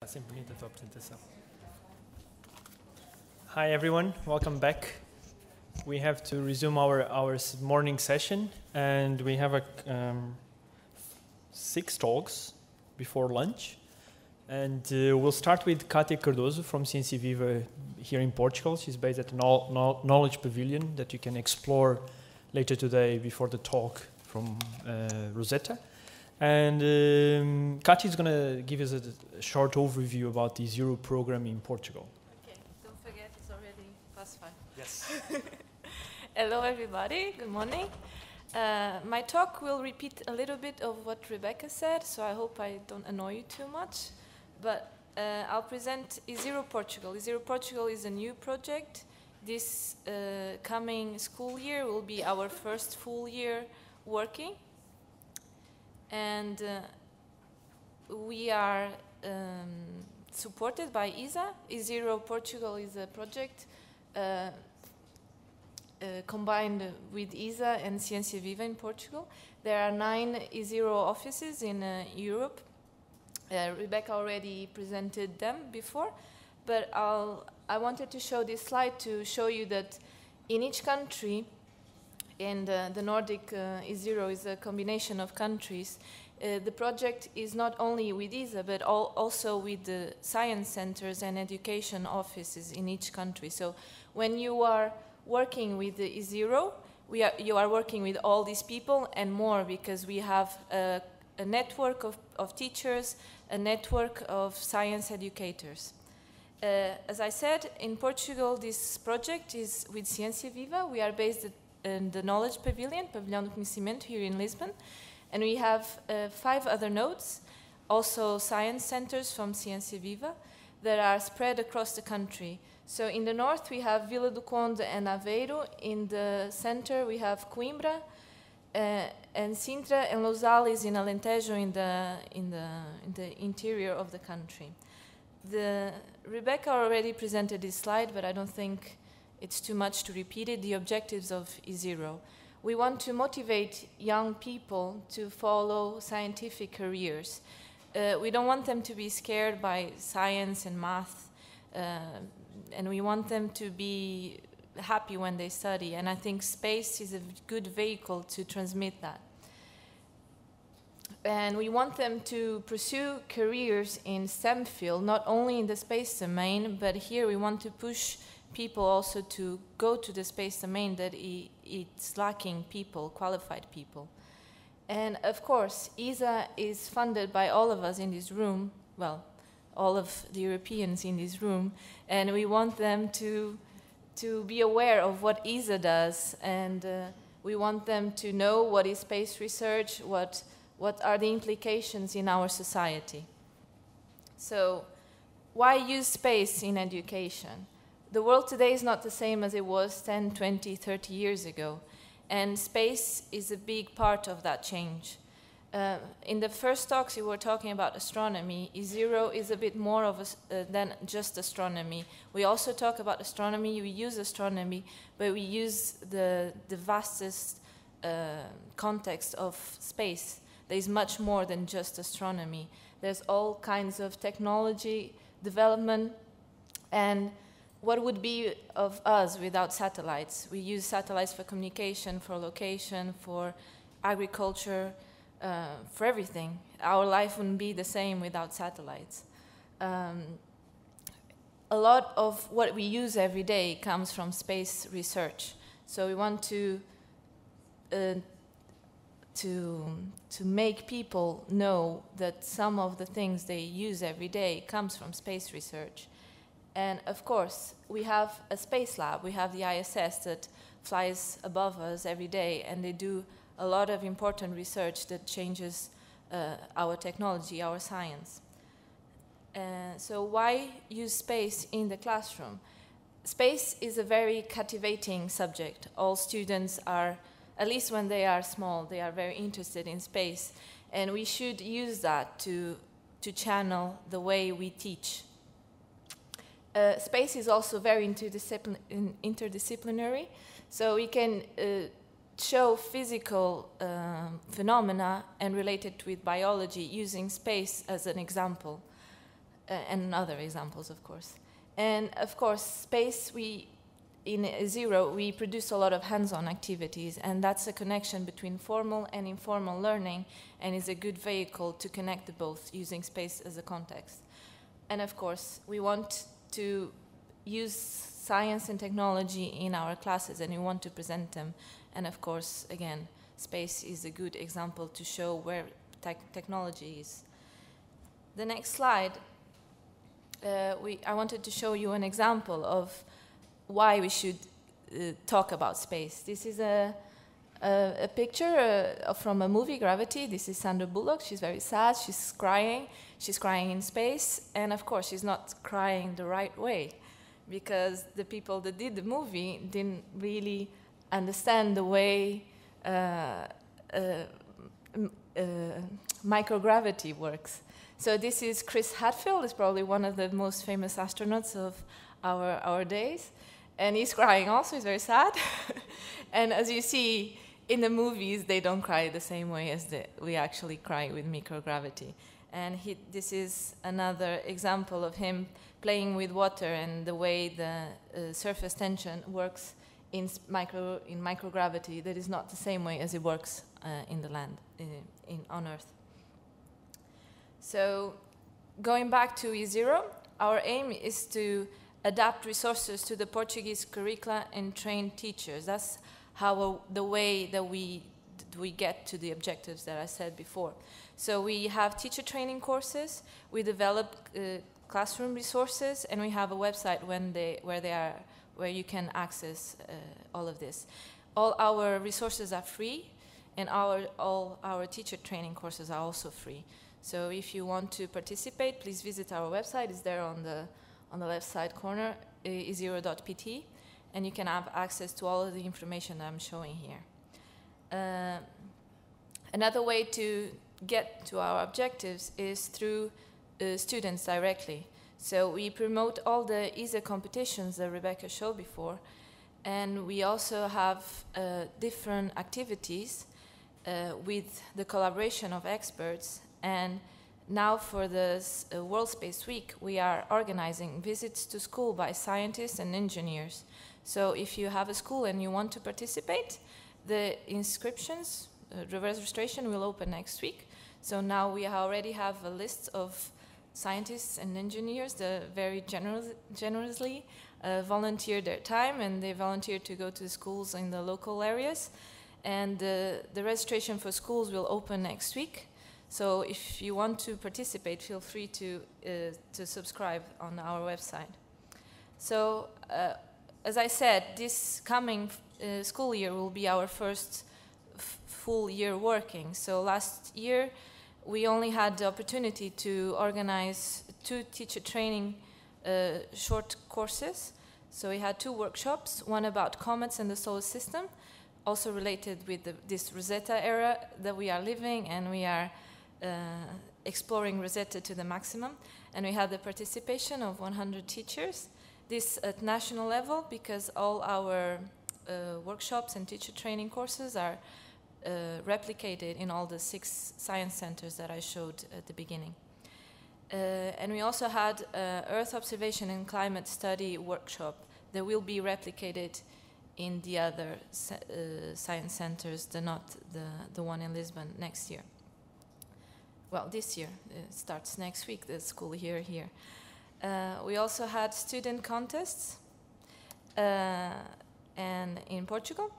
Sempre bonita a tua apresentação. Hi everyone, welcome back. We have to resume our morning session, and we have 6 talks before lunch. And we'll start with Cátia Cardoso from Ciência Viva here in Portugal. She's based at the Knowledge Pavilion that you can explore later today before the talk from Rosetta. And Cátia is going to give us a short overview about the Zero program in Portugal. Okay, don't forget it's already past 5. Yes. Hello everybody, good morning. My talk will repeat a little bit of what Rebecca said, so I hope I don't annoy you too much. But I'll present Zero Portugal. Zero Portugal is a new project. This coming school year will be our first full year working. And we are supported by ESA. Zero Portugal is a project combined with ESA and Ciência Viva in Portugal. There are 9 Zero offices in Europe. Rebecca already presented them before, but I wanted to show this slide to show you that in each country, and the Nordic Zero is a combination of countries. The project is not only with ESA, but also with the science centers and education offices in each country. So when you are working with the Zero, you are working with all these people and more, because we have a network of teachers, a network of science educators. As I said, in Portugal, this project is with Ciência Viva. We are based in the Knowledge Pavilion, Pavilhão do Conhecimento, here in Lisbon. And we have 5 other nodes, also science centers from Ciência Viva, that are spread across the country. So in the north, we have Vila do Conde and Aveiro. In the center, we have Coimbra, and Sintra, and Lousal is in Alentejo, in the interior of the country. Rebecca already presented this slide, but I don't think it's too much to repeat it. The objectives of Zero. We want to motivate young people to follow scientific careers. We don't want them to be scared by science and math, and we want them to be happy when they study. And I think space is a good vehicle to transmit that. And we want them to pursue careers in STEM field, not only in the space domain, but here we want to push people also to go to the space domain that it's lacking people, qualified people. And of course, ESA is funded by all of us in this room, well, all of the Europeans in this room, and we want them to be aware of what ESA does, and we want them to know what is space research, what are the implications in our society. So, why use space in education? The world today is not the same as it was 10, 20, 30 years ago, and space is a big part of that change. In the first talks, you were talking about astronomy. Zero is a bit more than just astronomy. We also talk about astronomy, we use astronomy, but we use the vastest context of space. There's much more than just astronomy. There's all kinds of technology, development, and what would be of us without satellites? We use satellites for communication, for location, for agriculture, for everything. Our life wouldn't be the same without satellites. A lot of what we use every day comes from space research. So we want to make people know that some of the things they use every day comes from space research. And of course, we have a space lab. We have the ISS that flies above us every day, and they do a lot of important research that changes our technology, our science. So why use space in the classroom? Space is a very captivating subject. All students are, at least when they are small, they are very interested in space. And we should use that to channel the way we teach. Space is also very interdisciplinary, so we can show physical phenomena and relate it with biology using space as an example. and other examples, of course. And of course, space, in Zero, we produce a lot of hands-on activities, and that's a connection between formal and informal learning, and is a good vehicle to connect the both, using space as a context. And of course, we want to use science and technology in our classes, and we want to present them. And of course, again, space is a good example to show where technology is. The next slide, I wanted to show you an example of why we should talk about space. This is a picture from a movie, Gravity. This is Sandra Bullock. She's very sad. She's crying. She's crying in space. And of course, she's not crying the right way, because the people that did the movie didn't really understand the way microgravity works. So this is Chris Hadfield. He's probably one of the most famous astronauts of our days. And he's crying also. He's very sad. And as you see, in the movies, they don't cry the same way as we actually cry with microgravity. And this is another example of him playing with water and the way the surface tension works in microgravity. That is not the same way as it works in the land, on Earth. So going back to E0, our aim is to adapt resources to the Portuguese curricula and train teachers. That's how the way that we get to the objectives that I said before. So we have teacher training courses, we develop classroom resources, and we have a website where you can access all of this. All our resources are free, and all our teacher training courses are also free. So if you want to participate, please visit our website. It's there on the left side corner, e0.pt, and you can have access to all of the information that I'm showing here. Another way to get to our objectives is through students directly. So we promote all the ESA competitions that Rebecca showed before, and we also have different activities with the collaboration of experts. And now for this World Space Week, we are organizing visits to school by scientists and engineers. So if you have a school and you want to participate, the inscriptions, the registration will open next week. So now we already have a list of scientists and engineers that very generously volunteer their time, and they volunteer to go to schools in the local areas. And the registration for schools will open next week. So if you want to participate, feel free to subscribe on our website. So as I said, this coming school year will be our first full year working. So last year, we only had the opportunity to organize 2 teacher training short courses. So we had 2 workshops, one about comets and the solar system, also related with this Rosetta era that we are living, and we are exploring Rosetta to the maximum. And we had the participation of 100 teachers. This at national level, because all our workshops and teacher training courses are replicated in all the 6 science centers that I showed at the beginning. And we also had Earth observation and climate study workshop that will be replicated in the other science centers, not the one in Lisbon, next year. Well, this year. It starts next week, the school year here. We also had student contests and in Portugal.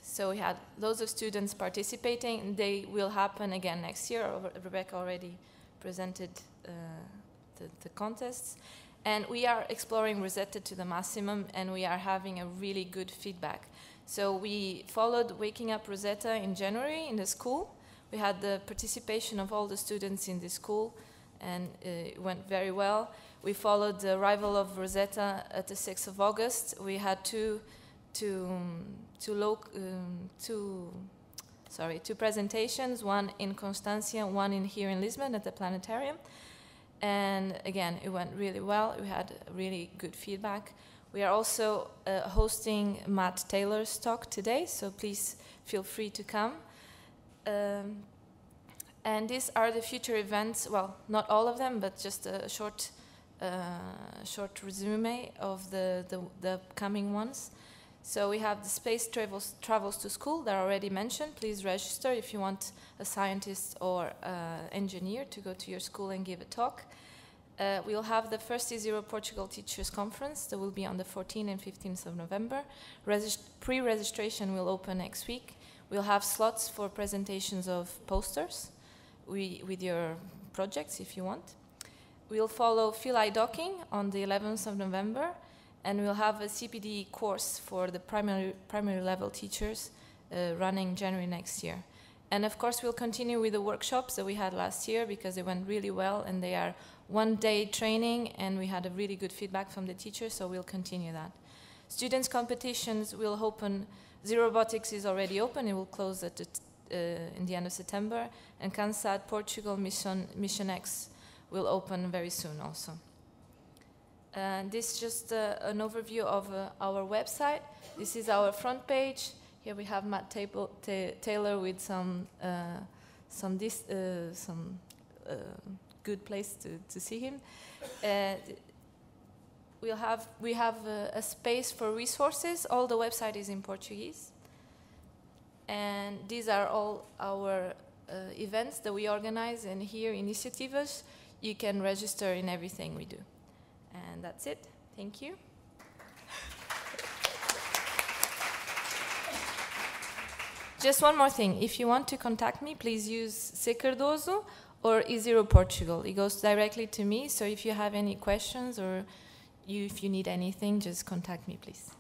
So we had loads of students participating. They will happen again next year. Rebecca already presented the contests. And we are exploring Rosetta to the maximum, and we are having a really good feedback. So we followed Waking Up Rosetta in January in the school. We had the participation of all the students in the school, and it went very well. We followed the arrival of Rosetta at the 6th of August. We had two presentations, one in Constancia, one here in Lisbon at the planetarium. And again, it went really well. We had really good feedback. We are also hosting Matt Taylor's talk today, so please feel free to come. And these are the future events, well, not all of them, but just a short resume of the coming ones. So we have the space travels to school that I already mentioned. Please register if you want a scientist or engineer to go to your school and give a talk. We'll have the first E0 Portugal Teachers Conference that will be on the 14th and 15th of November. Pre-registration will open next week. We'll have slots for presentations of posters with your projects if you want. We'll follow Philae Docking on the 11th of November, and we'll have a CPD course for the primary level teachers running January next year. And of course, we'll continue with the workshops that we had last year because they went really well, and they are one-day training, and we had a really good feedback from the teachers, so we'll continue that. Students' competitions will open. Zero Robotics is already open. It will close at in the end of September, and CANSAT Portugal Mission X will open very soon also. This is just an overview of our website. This is our front page. Here we have Matt Taylor with some good place to see him. We have a space for resources. All the website is in Portuguese. And these are all our events that we organize, and here initiatives. You can register in everything we do. And that's it. Thank you. Just one more thing. If you want to contact me, please use C. Cardoso or E0 Portugal. It goes directly to me, so if you have any questions or if you need anything, just contact me, please.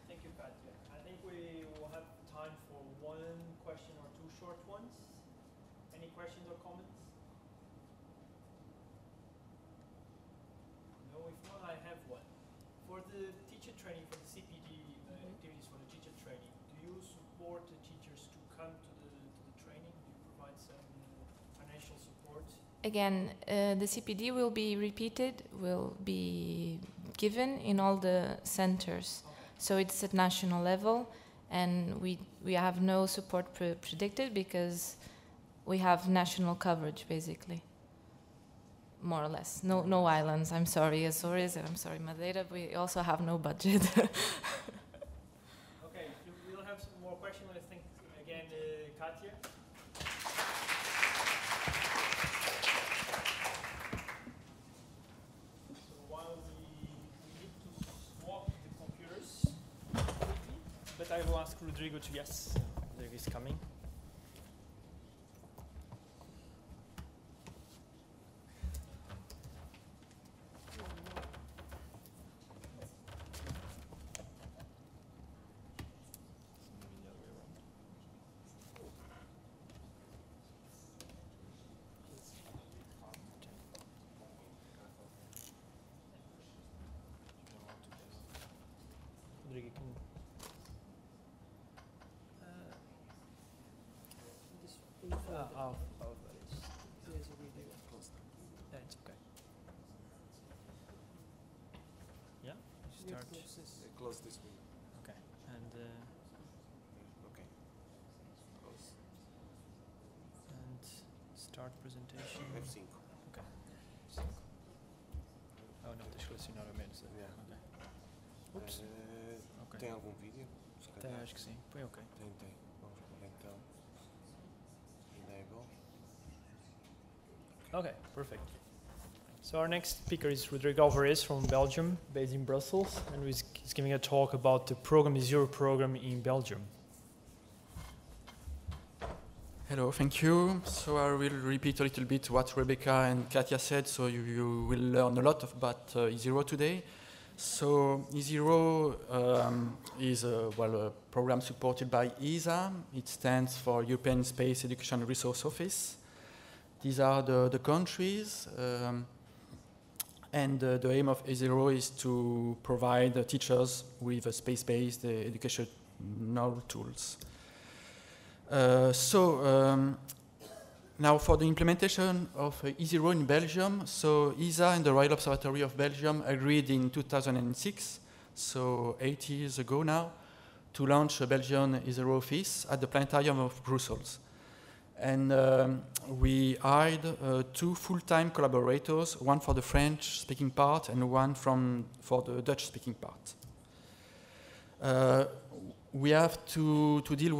Thank you, Katja. I think we will have time for one question or two short ones. Any questions or comments? No, if not, I have one. For the teacher training, for the CPD activities for the teacher training, do you support the teachers to come to the training? Do you provide some financial support? Again, the CPD will be repeated, will be given in all the centers. Okay. So it's at national level, and we have no support predicted because we have national coverage, basically. More or less. No islands. I'm sorry, Azores, and I'm sorry, Madeira. We also have no budget. Okay, we'll have some more questions. I think, again, Katja. So while we need to swap the computers quickly, but I will ask Rodrigo to, yes, Rodrigo is coming. Rodrigo, can yeah, it's okay. Yeah, start. Close this window. Okay, and Okay. Close. and start presentation. F5. Okay. Oh, não, tens que selecionar ao menos. Yeah. Okay. Oops. Okay. Tem algum vídeo? Tem, acho que sim. Põe ok. Tem. Vamos pôr então. Enable. Okay, perfect. So our next speaker is Rodrigo Alvarez from Belgium, based in Brussels, and he's giving a talk about the program E0 program in Belgium. Hello, thank you. So I will repeat a little bit what Rebecca and Katja said, so you will learn a lot about E0 today. So E0 is a program supported by ESA. It stands for European Space Education Resource Office. These are the countries, and the aim of E0 is to provide teachers with space-based educational tools. Now for the implementation of E0 in Belgium, so ESA and the Royal Observatory of Belgium agreed in 2006, so 8 years ago now, to launch a Belgian E0 office at the Planetarium of Brussels. And we hired 2 full-time collaborators, one for the French-speaking part and one for the Dutch-speaking part. We have to deal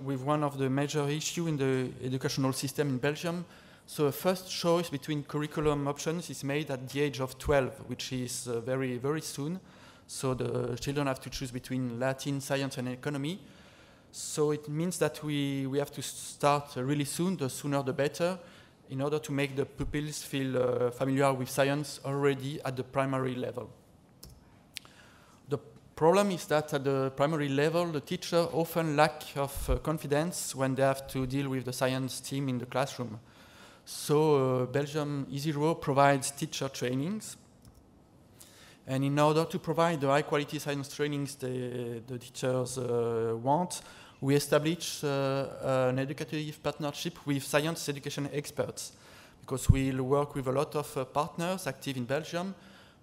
with one of the major issues in the educational system in Belgium. So the first choice between curriculum options is made at the age of 12, which is very, very soon. So the children have to choose between Latin, science, and economy. So it means that we have to start really soon, the sooner the better, in order to make the pupils feel familiar with science already at the primary level. The problem is that at the primary level, the teacher often lack of confidence when they have to deal with the science team in the classroom. So Belgium E0 provides teacher trainings. And in order to provide the high-quality science trainings the teachers want, we established an educative partnership with science education experts, because we'll work with a lot of partners active in Belgium,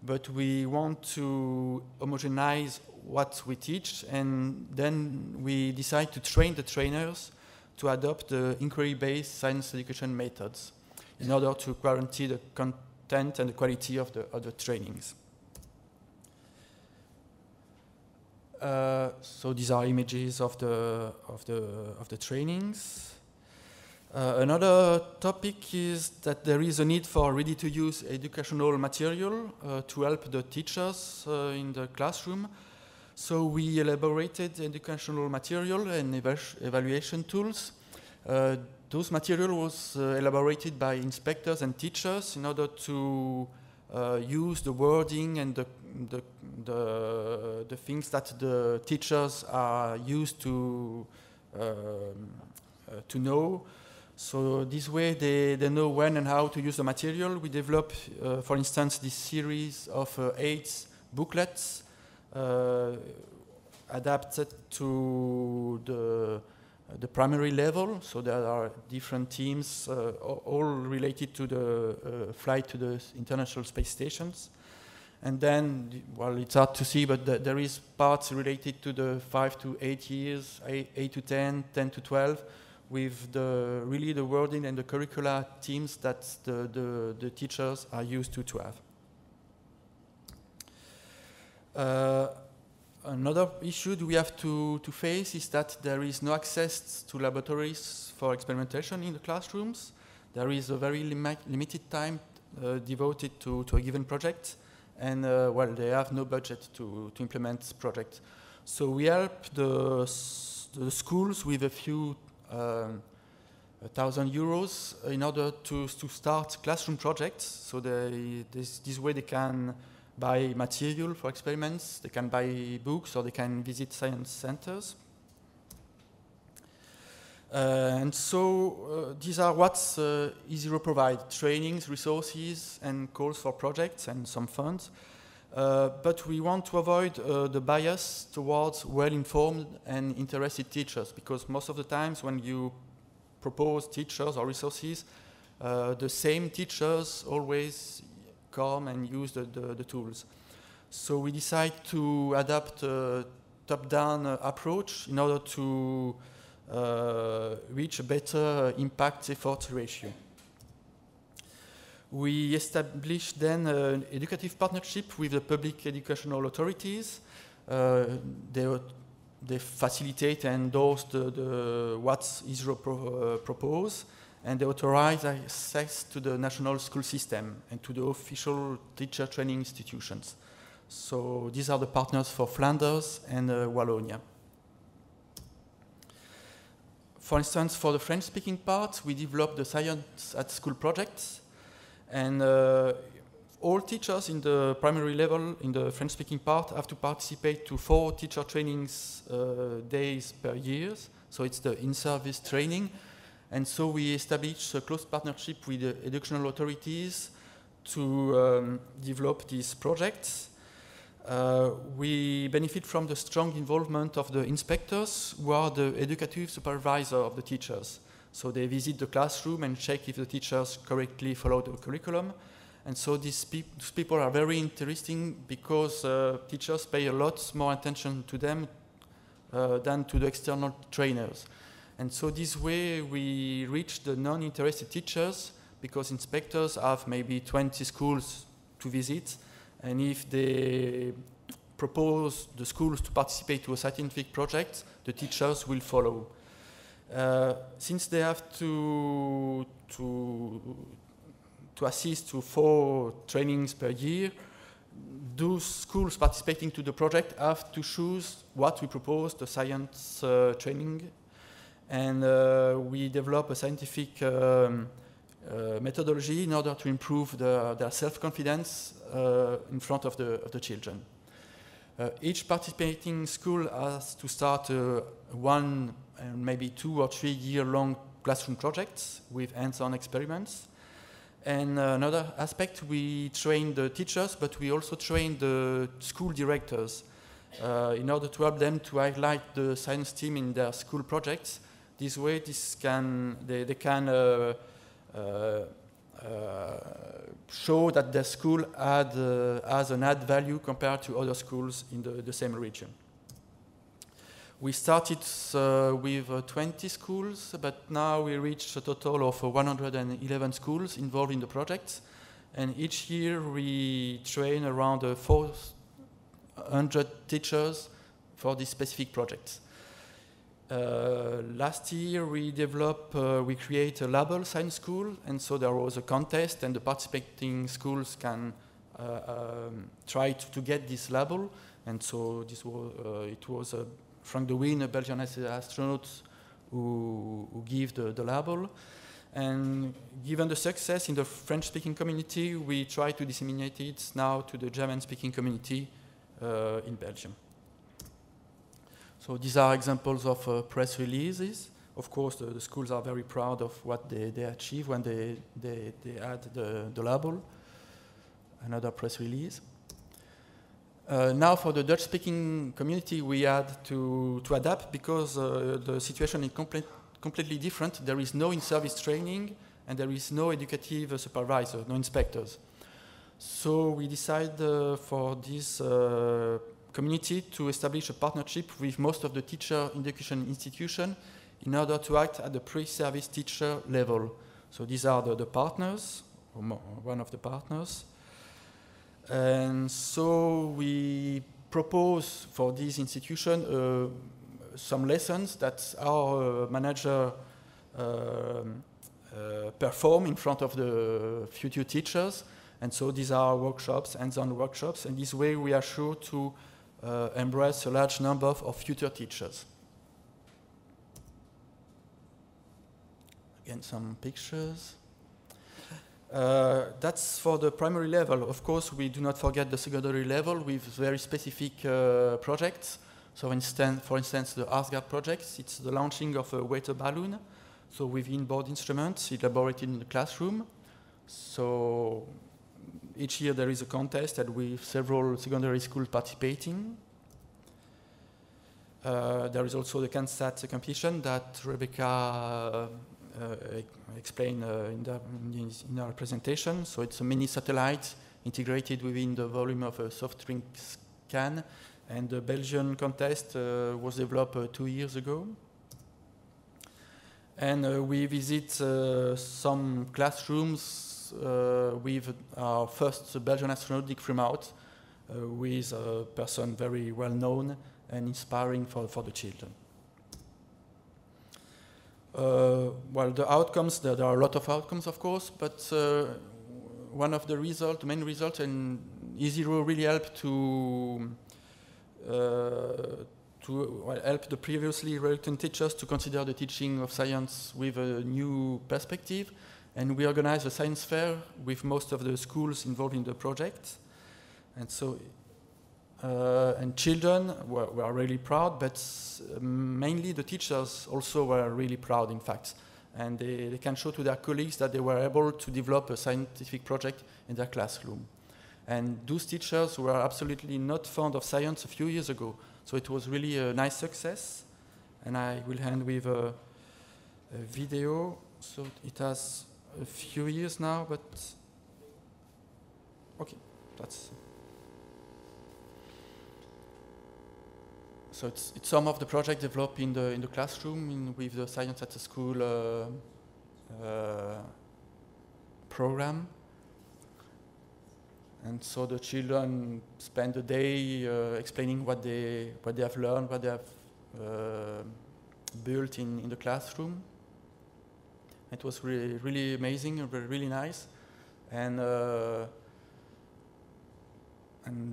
but we want to homogenize what we teach, and then we decide to train the trainers to adopt the inquiry-based science education methods in order to guarantee the content and the quality of the trainings. So these are images of the trainings. Another topic is that there is a need for ready-to-use educational material to help the teachers in the classroom. So we elaborated educational material and evaluation tools. Those material was elaborated by inspectors and teachers in order to use the wording and the things that the teachers are used to know. So this way they know when and how to use the material. We developed, for instance, this series of 8 booklets adapted to the primary level. So there are different teams, all related to the flight to the International Space Stations. And then, well, it's hard to see, but there is parts related to the 5 to 8 years, 8 to 10, 10 to 12, with really the wording and the curricula teams that the teachers are used to have. Another issue we have to face is that there is no access to laboratories for experimentation in the classrooms. There is a very limited time devoted to a given project, and well, they have no budget to implement projects. So we help the schools with a few €1,000 in order to start classroom projects. So this way they can buy material for experiments, they can buy books, or they can visit science centers. And so these are what E0 provides: trainings, resources, and calls for projects, and some funds. But we want to avoid the bias towards well-informed and interested teachers, because most of the times when you propose teachers or resources, the same teachers always come and use the tools. So we decide to adapt a top-down approach in order to reach a better impact-effort ratio. We established then an educative partnership with the public educational authorities. They facilitate and endorse what E0 propose, and they authorize access to the national school system and to the official teacher training institutions. So these are the partners for Flanders and Wallonia. For instance, for the French-speaking part, we developed the Science at School project, and all teachers in the primary level in the French-speaking part have to participate to 4 teacher trainings days per year. So it's the in-service training. And so we established a close partnership with the educational authorities to develop these projects. We benefit from the strong involvement of the inspectors, who are the educative supervisor of the teachers. So they visit the classroom and check if the teachers correctly follow the curriculum. And so these people are very interesting, because teachers pay a lot more attention to them than to the external trainers. And so this way we reach the non-interested teachers, because inspectors have maybe 20 schools to visit, and if they propose the schools to participate to a scientific project, the teachers will follow. Since they have to assist to 4 trainings per year, those schools participating to the project have to choose what we propose, the science training, and we develop a scientific methodology in order to improve their self-confidence in front of the children. Each participating school has to start 1 and maybe 2 or 3 year-long classroom projects with hands-on experiments. And another aspect, we train the teachers, but we also train the school directors in order to help them to highlight the science team in their school projects. This way, they can show that their school has an add value compared to other schools in the same region. We started with 20 schools, but now we reached a total of 111 schools involved in the project. And each year we train around 400 teachers for this specific project. Last year we create a label science school, and so there was a contest, and the participating schools can try to get this label. And so it was Frank de Wien, a Belgian astronaut, who gave the label. And given the success in the French-speaking community, we try to disseminate it now to the German-speaking community in Belgium. So these are examples of press releases. Of course, the schools are very proud of what they achieve when they add the label. Another press release. Now for the Dutch-speaking community, we had to adapt because the situation is completely different. There is no in-service training, and there is no educative supervisor, no inspectors. So we decided for this community to establish a partnership with most of the teacher education institutions in order to act at the pre-service teacher level. So these are the partners, or one of the partners. And so we propose for this institution some lessons that our manager perform in front of the future teachers. And so these are workshops, hands-on workshops, and this way we are sure to embrace a large number of future teachers. Again, some pictures. That's for the primary level. Of course, we do not forget the secondary level with very specific projects. So for instance, the Asgard projects, it's the launching of a water balloon, so with inboard instruments elaborated in the classroom. So each year there is a contest and with several secondary schools participating. There is also the CanSat competition that Rebecca explained in our presentation. So it's a mini satellite integrated within the volume of a soft drink can, and the Belgian contest was developed 2 years ago. And we visit some classrooms with our first Belgian astronaut, Dick Frumout, who is a person very well known and inspiring for the children. Well, the outcomes, there are a lot of outcomes, of course, but one of the main results, and E0 really helped to help the previously reluctant teachers to consider the teaching of science with a new perspective. And we organized a science fair with most of the schools involved in the project. And so, and children were really proud, but mainly the teachers also were really proud, in fact. And they can show to their colleagues that they were able to develop a scientific project in their classroom. And those teachers were absolutely not fond of science a few years ago. So it was really a nice success. And I will end with a video. So it has a few years now, but okay, that's. So it's some of the project developed in the classroom with the Science at the School program. And so the children spend the day explaining what they have learned, what they have built in the classroom. It was really amazing, really nice, and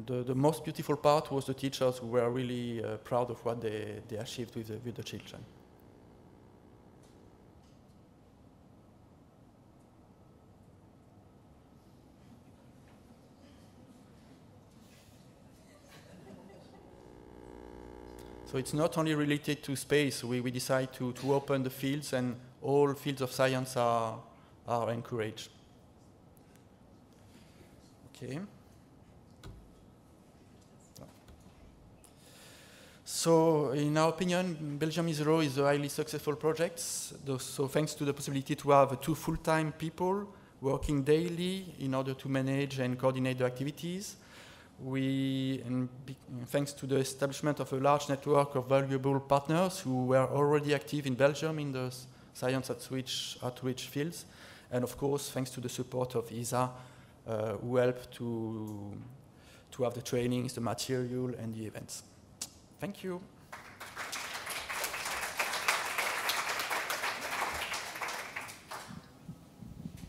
the most beautiful part was the teachers who were really proud of what they achieved with the children. So it's not only related to space. We decide to open the fields, and all fields of science are encouraged. Okay. So in our opinion, Belgium Zero is a highly successful project. So thanks to the possibility to have 2 full-time people working daily in order to manage and coordinate the activities. Thanks to the establishment of a large network of valuable partners who were already active in Belgium in the science outreach fields, and of course thanks to the support of ESA, who helped to have the trainings, the material, and the events. Thank you.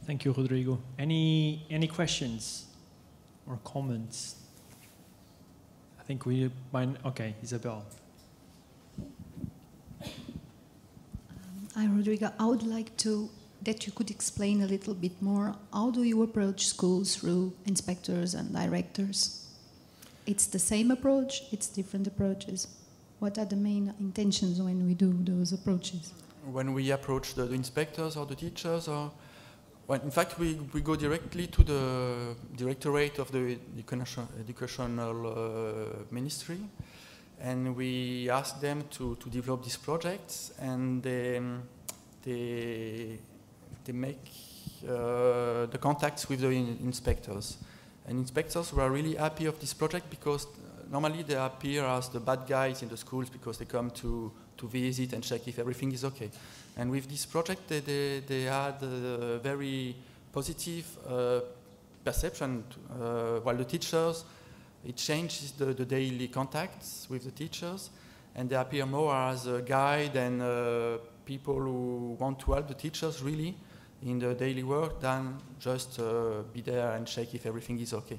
Thank you, Rodrigo. Any questions or comments? I think we might. Okay, Isabel. Hi, Rodrigo. I would like that you could explain a little bit more. How do you approach schools through inspectors and directors? It's the same approach, it's different approaches. What are the main intentions when we do those approaches? When we approach the inspectors or the teachers, or well, in fact we go directly to the directorate of the educational ministry, and we ask them to develop these projects, and they make the contacts with the inspectors. And inspectors were really happy of this project because normally they appear as the bad guys in the schools because they come to visit and check if everything is okay. And with this project, they had a very positive perception, while the teachers, it changes the daily contacts with the teachers, and they appear more as a guide and people who want to help the teachers really in the daily work than just be there and check if everything is okay.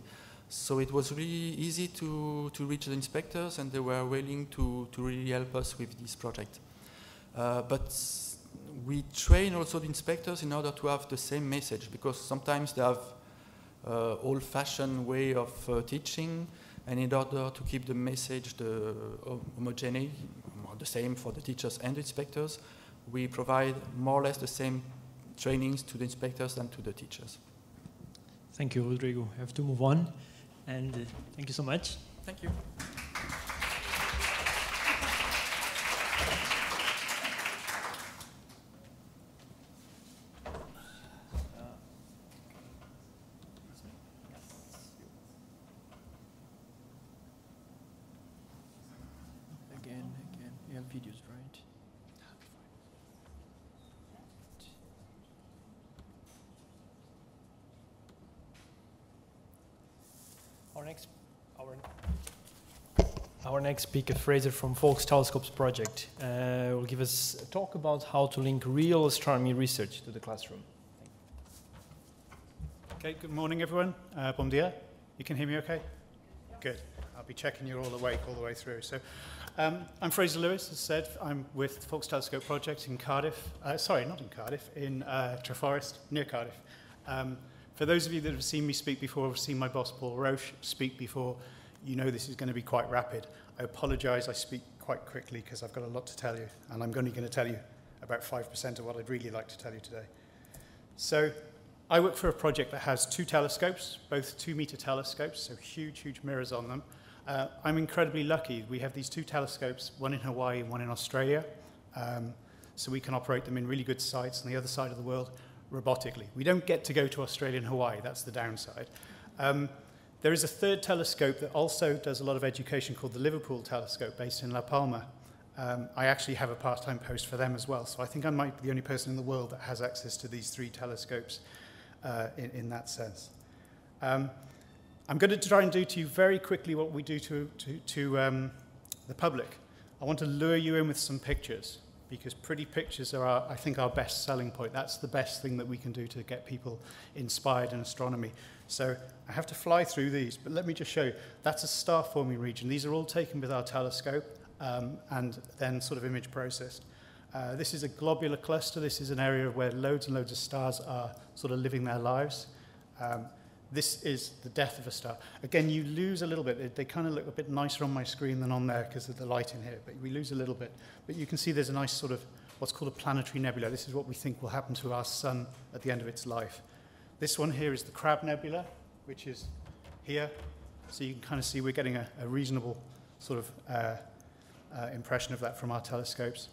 So it was really easy to reach the inspectors, and they were willing to really help us with this project. But we train also the inspectors in order to have the same message, because sometimes they have old-fashioned way of teaching, and in order to keep the message homogeneous, the same for the teachers and the inspectors, we provide more or less the same trainings to the inspectors and to the teachers. Thank you, Rodrigo. I have to move on, and thank you so much. Thank you. Again, you have videos, right? Our next speaker, Fraser from Folks Telescopes Project, will give us a talk about how to link real astronomy research to the classroom. Okay, good morning, everyone. Bom dia. You can hear me okay? Good. I'll be checking you're all awake all the way through. So, I'm Fraser Lewis, as said. I'm with Folks Telescope Project in Cardiff. Sorry, not in Cardiff, in Treforest, near Cardiff. For those of you that have seen me speak before, have seen my boss Paul Roche speak before, you know this is going to be quite rapid. I apologise, I speak quite quickly because I've got a lot to tell you, and I'm only going to tell you about 5% of what I'd really like to tell you today. So, I work for a project that has 2 telescopes, both 2-meter telescopes, so huge, huge mirrors on them. I'm incredibly lucky. We have these 2 telescopes, one in Hawaii and one in Australia, so we can operate them in really good sites on the other side of the world robotically. We don't get to go to Australia and Hawaii, that's the downside. There is a third telescope that also does a lot of education called the Liverpool Telescope, based in La Palma. I actually have a part-time post for them as well, so I think I might be the only person in the world that has access to these 3 telescopes in that sense. I'm going to try and do to you very quickly what we do to the public. I want to lure you in with some pictures, because pretty pictures are, I think, our best selling point. That's the best thing that we can do to get people inspired in astronomy. So I have to fly through these, but let me just show you. That's a star-forming region. These are all taken with our telescope and then sort of image processed. This is a globular cluster. This is an area where loads and loads of stars are sort of living their lives. This is the death of a star. Again, you lose a little bit. They kind of look a bit nicer on my screen than on there because of the light in here, but we lose a little bit. But you can see there's a nice sort of what's called a planetary nebula. This is what we think will happen to our sun at the end of its life. This one here is the Crab Nebula, which is here. So you can kind of see we're getting a reasonable sort of impression of that from our telescopes.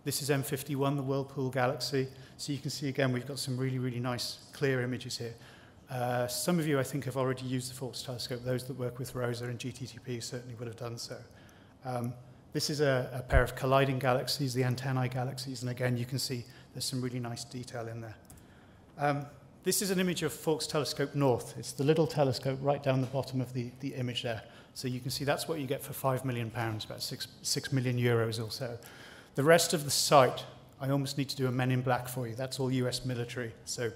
This is M51, the Whirlpool Galaxy. So you can see, again, we've got some really, really nice, clear images here. Some of you, I think, have already used the Faulkes telescope. Those that work with ROSA and GTTP certainly would have done so. This is a pair of colliding galaxies, the antennae galaxies, and again, you can see there's some really nice detail in there. This is an image of Faulkes Telescope North. It's the little telescope right down the bottom of the image there. So you can see that's what you get for £5 million, about 6 million euros or so. The rest of the site, I almost need to do a Men in Black for you. That's all US military. So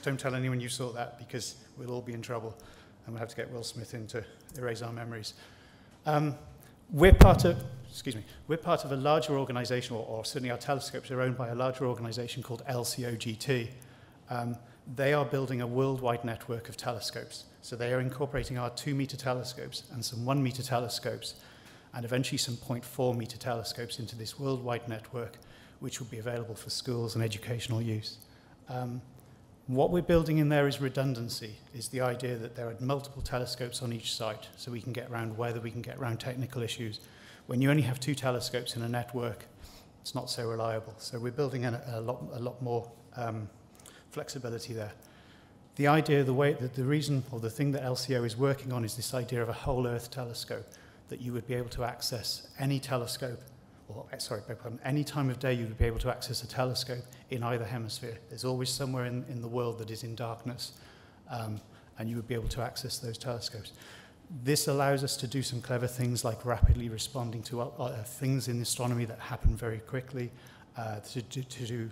don't tell anyone you saw that, because we'll all be in trouble and we'll have to get Will Smith in to erase our memories. We're part of a larger organization, or certainly our telescopes are owned by a larger organization called LCOGT. They are building a worldwide network of telescopes. So they are incorporating our 2-meter telescopes and some 1-meter telescopes, and eventually some 0.4-meter telescopes into this worldwide network, which will be available for schools and educational use. What we're building in there is redundancy, is the idea that there are multiple telescopes on each site, so we can get around weather, we can get around technical issues. When you only have 2 telescopes in a network, it's not so reliable. So we're building a lot more flexibility there. The idea, the reason, or the thing that LCO is working on is this idea of a whole Earth telescope, that you would be able to access any telescope, or any time of day you would be able to access a telescope in either hemisphere. There's always somewhere in the world that is in darkness, and you would be able to access those telescopes. This allows us to do some clever things like rapidly responding to things in astronomy that happen very quickly, to do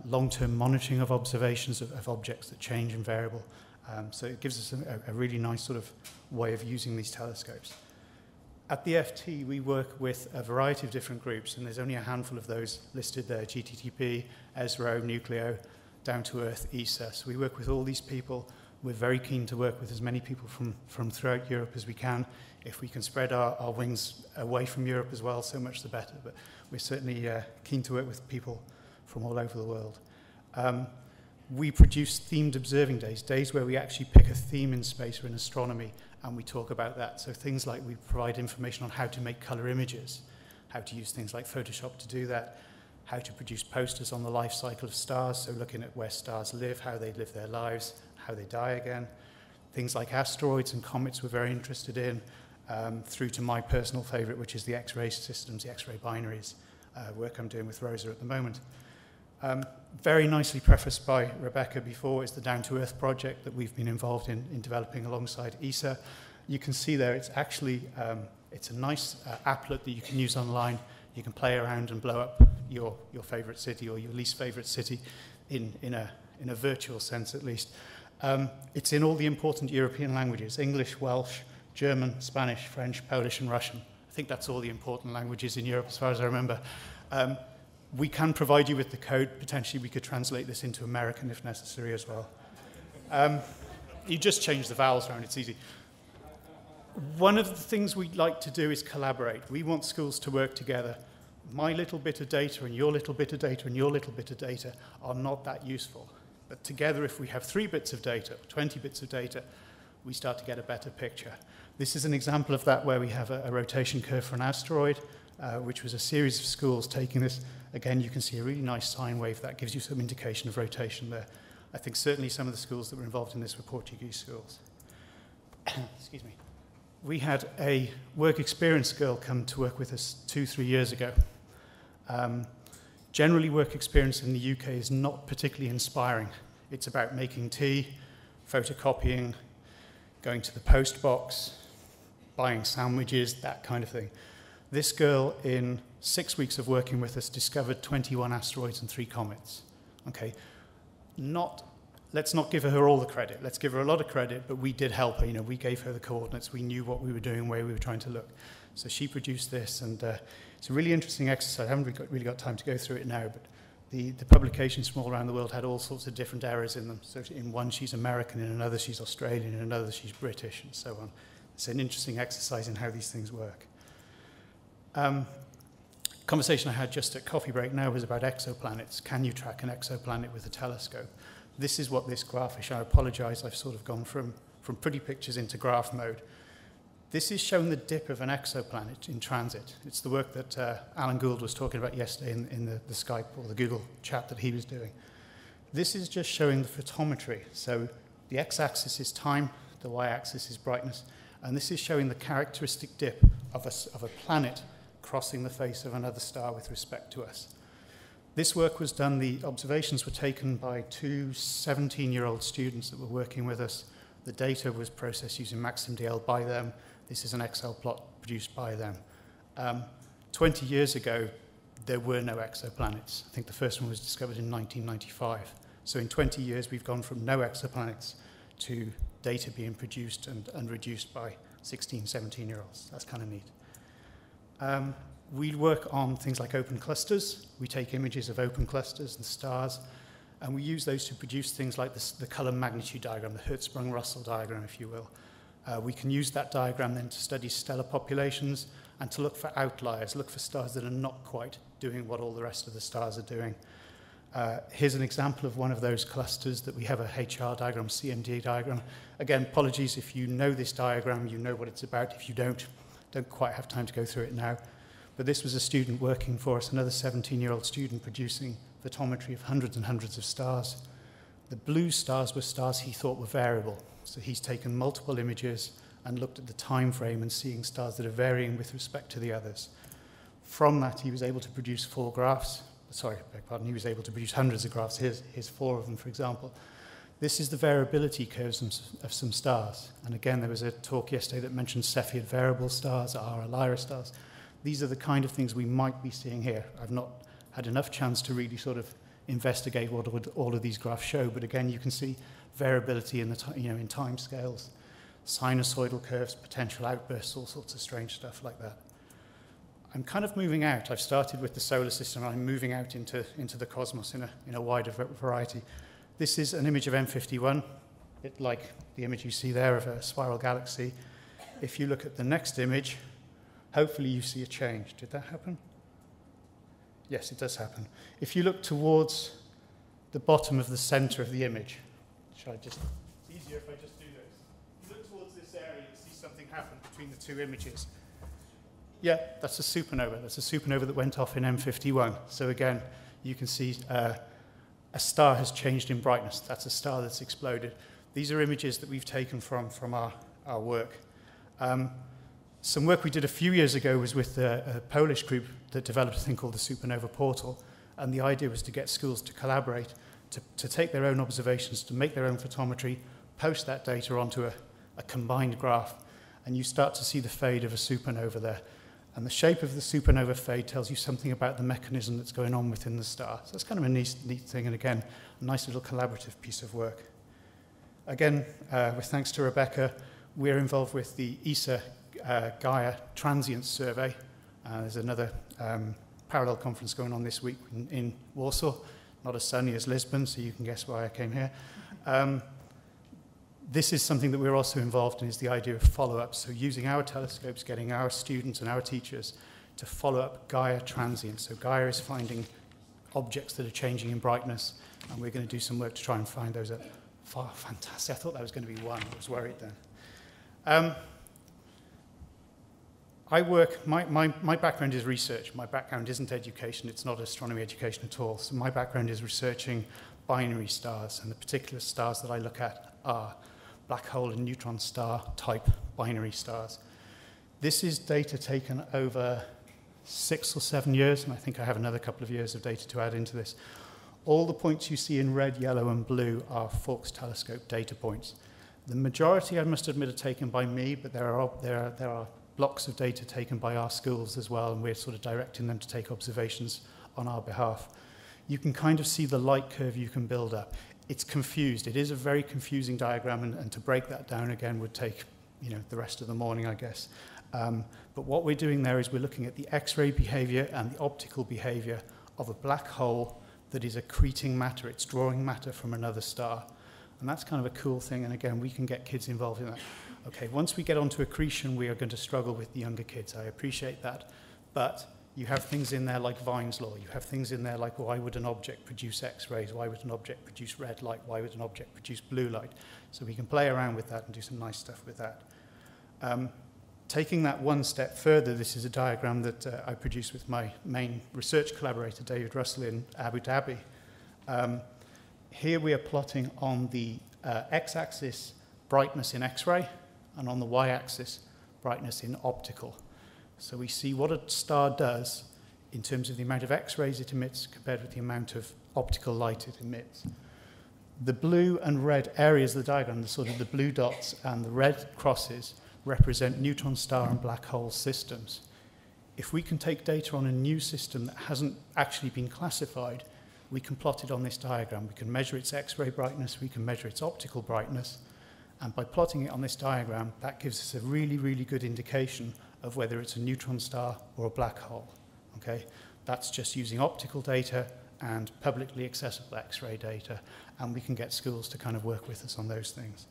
long-term monitoring of observations of objects that change and variable. So it gives us a really nice sort of way of using these telescopes. At the FT, we work with a variety of different groups, and there's only a handful of those listed there: GTTP, ESRO, Nucleo, Down to Earth, ESA. So we work with all these people. We're very keen to work with as many people from throughout Europe as we can. If we can spread our wings away from Europe as well, so much the better. But we're certainly keen to work with people from all over the world. We produce themed observing days, days where we actually pick a theme in space or in astronomy, and we talk about that. So things like we provide information on how to make color images, how to use things like Photoshop to do that, how to produce posters on the life cycle of stars, so looking at where stars live, how they live their lives, how they die again. Things like asteroids and comets we're very interested in, through to my personal favorite, which is the X-ray systems, the X-ray binaries, work I'm doing with ROSA at the moment. Very nicely prefaced by Rebecca before is the Down to Earth project that we've been involved in developing alongside ESA. You can see there it's actually, it's a nice applet that you can use online. You can play around and blow up your favorite city or your least favorite city in a virtual sense at least. It's in all the important European languages: English, Welsh, German, Spanish, French, Polish and Russian. I think that's all the important languages in Europe as far as I remember. We can provide you with the code. Potentially we could translate this into American if necessary as well. You just change the vowels around, it's easy. One of the things we'd like to do is collaborate. We want schools to work together. My little bit of data and your little bit of data and your little bit of data are not that useful. But together, if we have 3 bits of data, 20 bits of data, we start to get a better picture. This is an example of that where we have a rotation curve for an asteroid, which was a series of schools taking this. Again, you can see a really nice sine wave. That gives you some indication of rotation there. I think certainly some of the schools that were involved in this were Portuguese schools. excuse me, we had a work experience girl come to work with us 2-3 years ago. Generally, work experience in the UK is not particularly inspiring. It's about making tea, photocopying, going to the post box, buying sandwiches, that kind of thing. This girl, in 6 weeks of working with us, discovered 21 asteroids and 3 comets. Okay, let's not give her all the credit. Let's give her a lot of credit, but we did help her. You know, we gave her the coordinates. We knew what we were doing, where we were trying to look. So she produced this, and it's a really interesting exercise. I haven't really got time to go through it now, but the publications from all around the world had all sorts of different errors in them. So in one, she's American, in another, she's Australian, in another, she's British, and so on. It's an interesting exercise in how these things work. Conversation I had just at coffee break now was about exoplanets. Can you track an exoplanet with a telescope? This is what this graph is. I apologize, I've sort of gone from pretty pictures into graph mode. This is showing the dip of an exoplanet in transit. It's the work that Alan Gould was talking about yesterday in the Skype or the Google chat that he was doing. This is just showing the photometry. So the x-axis is time, the y-axis is brightness, and this is showing the characteristic dip of a planet crossing the face of another star with respect to us. This work was done, the observations were taken by 2 17-year-old students that were working with us. The data was processed using MaximDL by them. This is an Excel plot produced by them. 20 years ago, there were no exoplanets. I think the first one was discovered in 1995. So in 20 years, we've gone from no exoplanets to data being produced and reduced by 16, 17-year-olds. That's kind of neat. We work on things like open clusters. We take images of open clusters and stars, and we use those to produce things like the color magnitude diagram, the Hertzsprung-Russell diagram, if you will. We can use that diagram then to study stellar populations and to look for outliers, look for stars that are not quite doing what all the rest of the stars are doing. Here's an example of one of those clusters that we have a HR diagram, CMD diagram. Again, apologies if you know this diagram, you know what it's about. If you don't quite have time to go through it now. But this was a student working for us, another 17-year-old student producing photometry of hundreds and hundreds of stars. The blue stars were stars he thought were variable. So he's taken multiple images and looked at the time frame and seeing stars that are varying with respect to the others. From that, he was able to produce 4 graphs. Sorry, beg pardon, he was able to produce hundreds of graphs. Here's 4 of them, for example. This is the variability curves of some stars. And again, there was a talk yesterday that mentioned Cepheid variable stars, Lyra stars. These are the kind of things we might be seeing here. I've not had enough chance to really sort of investigate what would all of these graphs show, but again, you can see variability in in time scales, sinusoidal curves, potential outbursts, all sorts of strange stuff like that. I'm kind of moving out. I've started with the solar system, and I'm moving out into the cosmos in a wider variety. This is an image of M51, like the image you see there of a spiral galaxy. If you look at the next image, hopefully you see a change. Did that happen? Yes, it does happen. If you look towards the bottom of the center of the image, it's easier if I just do this. If you look towards this area, you see something happen between the 2 images. Yeah, that's a supernova. That's a supernova that went off in M51. So again, you can see a star has changed in brightness. That's a star that's exploded. These are images that we've taken from our work. Some work we did a few years ago was with a Polish group that developed a thing called the Supernova Portal, and the idea was to get schools to collaborate, to take their own observations, to make their own photometry, post that data onto a combined graph, and you start to see the fade of a supernova there. And the shape of the supernova fade tells you something about the mechanism that's going on within the star. So that's kind of a neat thing, and again, a nice little collaborative piece of work. Again, with thanks to Rebecca, we're involved with the ESA Gaia Transient Survey. There's another parallel conference going on this week in Warsaw, not as sunny as Lisbon, so you can guess why I came here. This is something that we're also involved in, is the idea of follow-up. So using our telescopes, getting our students and our teachers to follow up Gaia transient. So Gaia is finding objects that are changing in brightness, and we're going to do some work to try and find those. Fantastic. I thought that was going to be 1. I was worried then. My background is research. My background isn't education. It's not astronomy education at all. So my background is researching binary stars, and the particular stars that I look at are black hole and neutron star type binary stars. This is data taken over 6 or 7 years, and I think I have another couple of years of data to add into this. All the points you see in red, yellow, and blue are Fawkes telescope data points. The majority, I must admit, are taken by me, but there are blocks of data taken by our schools as well, and we're sort of directing them to take observations on our behalf. You can kind of see the light curve you can build up. It's confused. It is a very confusing diagram, and to break that down again would take, the rest of the morning, I guess. But what we're doing there is we're looking at the X-ray behavior and the optical behavior of a black hole that is accreting matter. It's drawing matter from another star. And that's kind of a cool thing. And again, we can get kids involved in that. Okay, once we get onto accretion, we are going to struggle with the younger kids. I appreciate that. But you have things in there like Vine's law. You have things in there like, why would an object produce X-rays? Why would an object produce red light? Why would an object produce blue light? So we can play around with that and do some nice stuff with that. Taking that one step further, this is a diagram that I produced with my main research collaborator, David Russell, in Abu Dhabi. Here we are plotting on the x-axis brightness in X-ray, and on the y-axis brightness in optical. So we see what a star does in terms of the amount of X-rays it emits compared with the amount of optical light it emits. The blue and red areas of the diagram, the sort of the blue dots and the red crosses, represent neutron star and black hole systems. If we can take data on a new system that hasn't actually been classified, we can plot it on this diagram. We can measure its X-ray brightness, we can measure its optical brightness, and by plotting it on this diagram, that gives us a really, really good indication of whether it's a neutron star or a black hole. Okay? That's just using optical data and publicly accessible X-ray data, and we can get schools to kind of work with us on those things.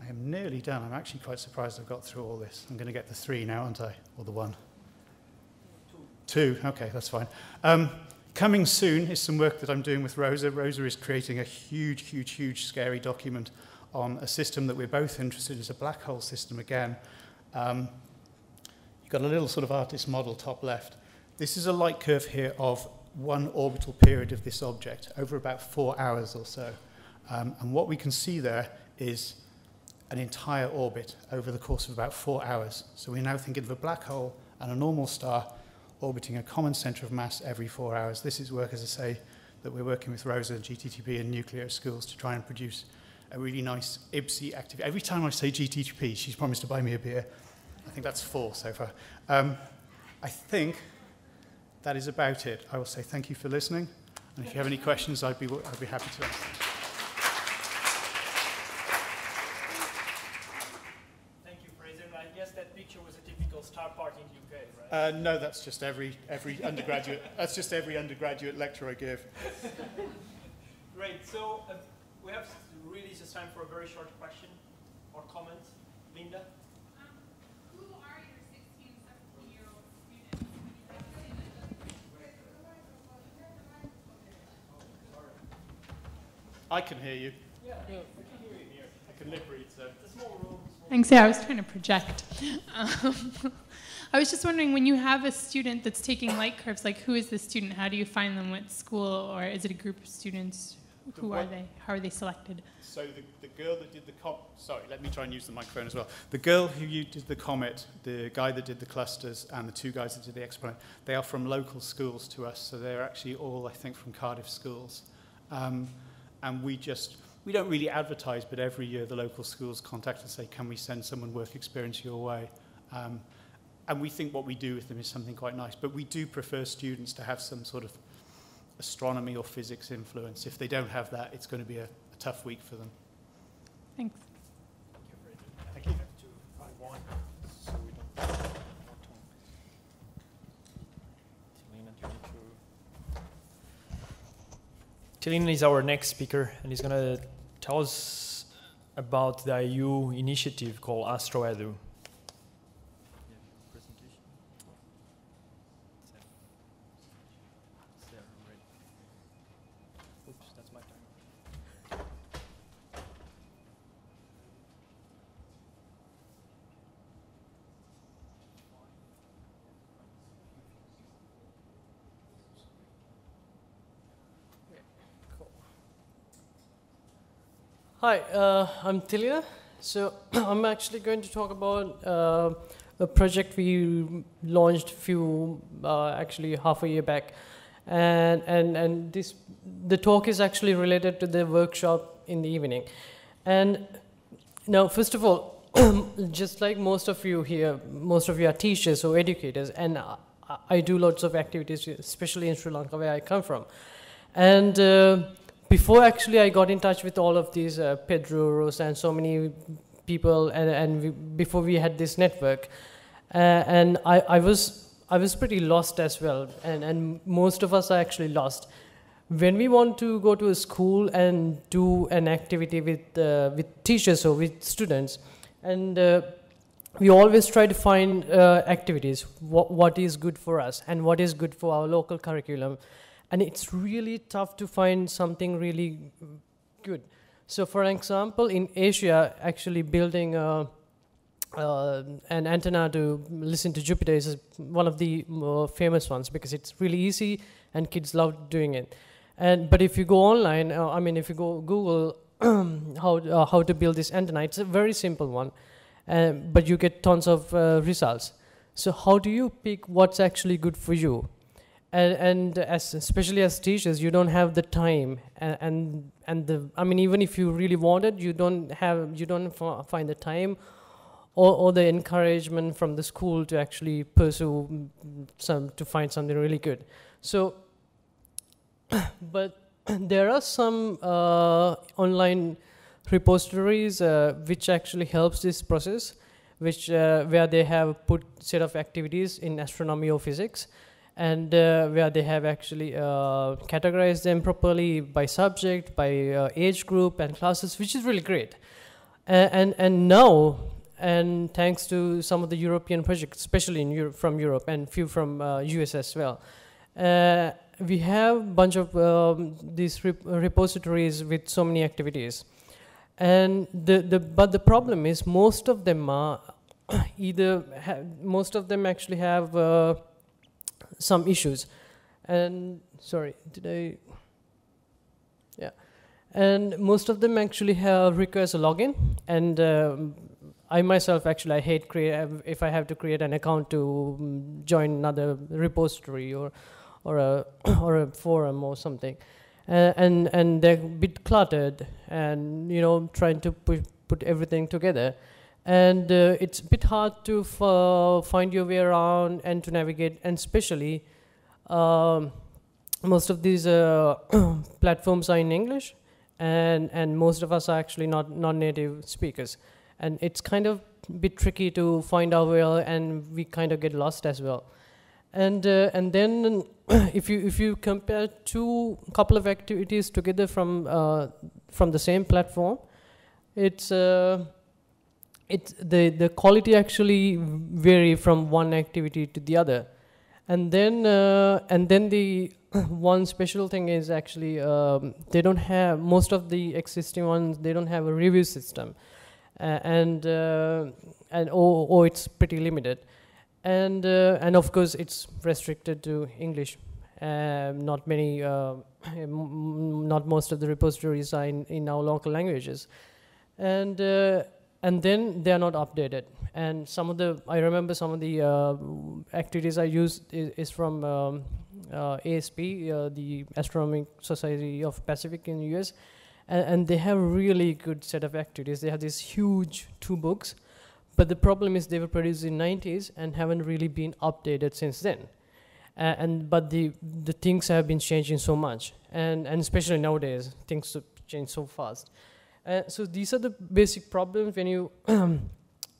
I am nearly done. I'm actually quite surprised I've got through all this. I'm going to get the 3 now, aren't I? Or the 1? 2. Okay, that's fine. Coming soon is some work that I'm doing with Rosa. Rosa is creating a huge, huge, huge, scary document on a system that we're both interested in, as a black hole system again. You've got a little sort of artist model top left. This is a light curve here of one orbital period of this object over about 4 hours or so. And what we can see there is an entire orbit over the course of about 4 hours. So we're now thinking of a black hole and a normal star orbiting a common center of mass every 4 hours. This is work, as I say, that we're working with Rosa, GTTP, and nuclear schools to try and produce a really nice IBSI activity. Every time I say GTTP, she's promised to buy me a beer. I think that's 4 so far. I think that is about it. I will say thank you for listening, and if you have any questions, I'd be happy to answer. That picture was a typical star party in the UK, right? No, that's just every undergraduate. That's just every undergraduate lecture I give. Great. So we have really just time for a very short question or comment. Linda. Who are your 16, 17-year-old students? I can hear you. Yeah, we can hear you here. I can lip read, so. It's a small room. Thanks. Yeah, I was trying to project. I was just wondering, when you have a student that's taking light curves, like who is the student? How do you find them at school, or is it a group of students? Who are they? How are they selected? So the girl that did the sorry, let me try and use the microphone as well. The girl who did the comet, the guy that did the clusters, and the 2 guys that did the experiment, they are from local schools to us. So they're actually all, I think, from Cardiff schools. And we don't really advertise, but every year the local schools contact us and say, can we send someone work experience your way? And we think what we do with them is something quite nice. But we do prefer students to have some sort of astronomy or physics influence. If they don't have that, it's going to be a tough week for them. Thanks. Thank you. Tilina is our next speaker, and he's going to tell us about the IU initiative called AstroEdu. Oops, that's my time. Hi, I'm Tilia. So I'm actually going to talk about a project we launched actually half a year back, and the talk is actually related to the workshop in the evening. And now, first of all, just like most of you here, most of you are teachers or educators, and I do lots of activities, especially in Sri Lanka, where I come from. And before actually I got in touch with all of these Pedros and so many people, before we had this network, and I was pretty lost as well, and most of us are actually lost. When we want to go to a school and do an activity with teachers or with students, and we always try to find activities, what is good for us and what is good for our local curriculum. And it's really tough to find something really good. So for example, in Asia, actually building an antenna to listen to Jupiter is one of the more famous ones because it's really easy and kids love doing it. But if you go online, if you go Google how to build this antenna, it's a very simple one, but you get tons of results. So how do you pick what's actually good for you? And especially as teachers, you don't have the time, even if you really want it, you don't find the time or the encouragement from the school to actually pursue to find something really good. So, but there are some online repositories which actually helps this process, where they have put set of activities in astronomy or physics, and where they have actually categorized them properly by subject, by age group and classes, which is really great. And now, and thanks to some of the European projects, especially in Europe, from Europe and few from US as well, we have a bunch of these repositories with so many activities. And but the problem is most of them are most of them actually have some issues. And sorry, and most of them actually requires a login, and I myself actually I hate if I have to create an account to join another repository or a forum or something, and they're a bit cluttered, and trying to put everything together, and it's a bit hard to find your way around and to navigate, and especially most of these platforms are in English, and most of us are actually not non-native speakers, and it's kind of a bit tricky to find our way, and we kind of get lost as well. And then if you compare couple of activities together from the same platform, it's the quality actually vary from one activity to the other, and then the one special thing is actually they don't have, most of the existing ones, they don't have a review system, or it's pretty limited. And of course it's restricted to English. Not most of the repositories are in our local languages, and then they are not updated. And I remember some of the activities I used is from ASP, the Astronomical Society of Pacific in the US, and they have a really good set of activities. They have these huge 2 books. But the problem is they were produced in the 90s and haven't really been updated since then. But the things have been changing so much, and especially nowadays, things change so fast. So these are the basic problems when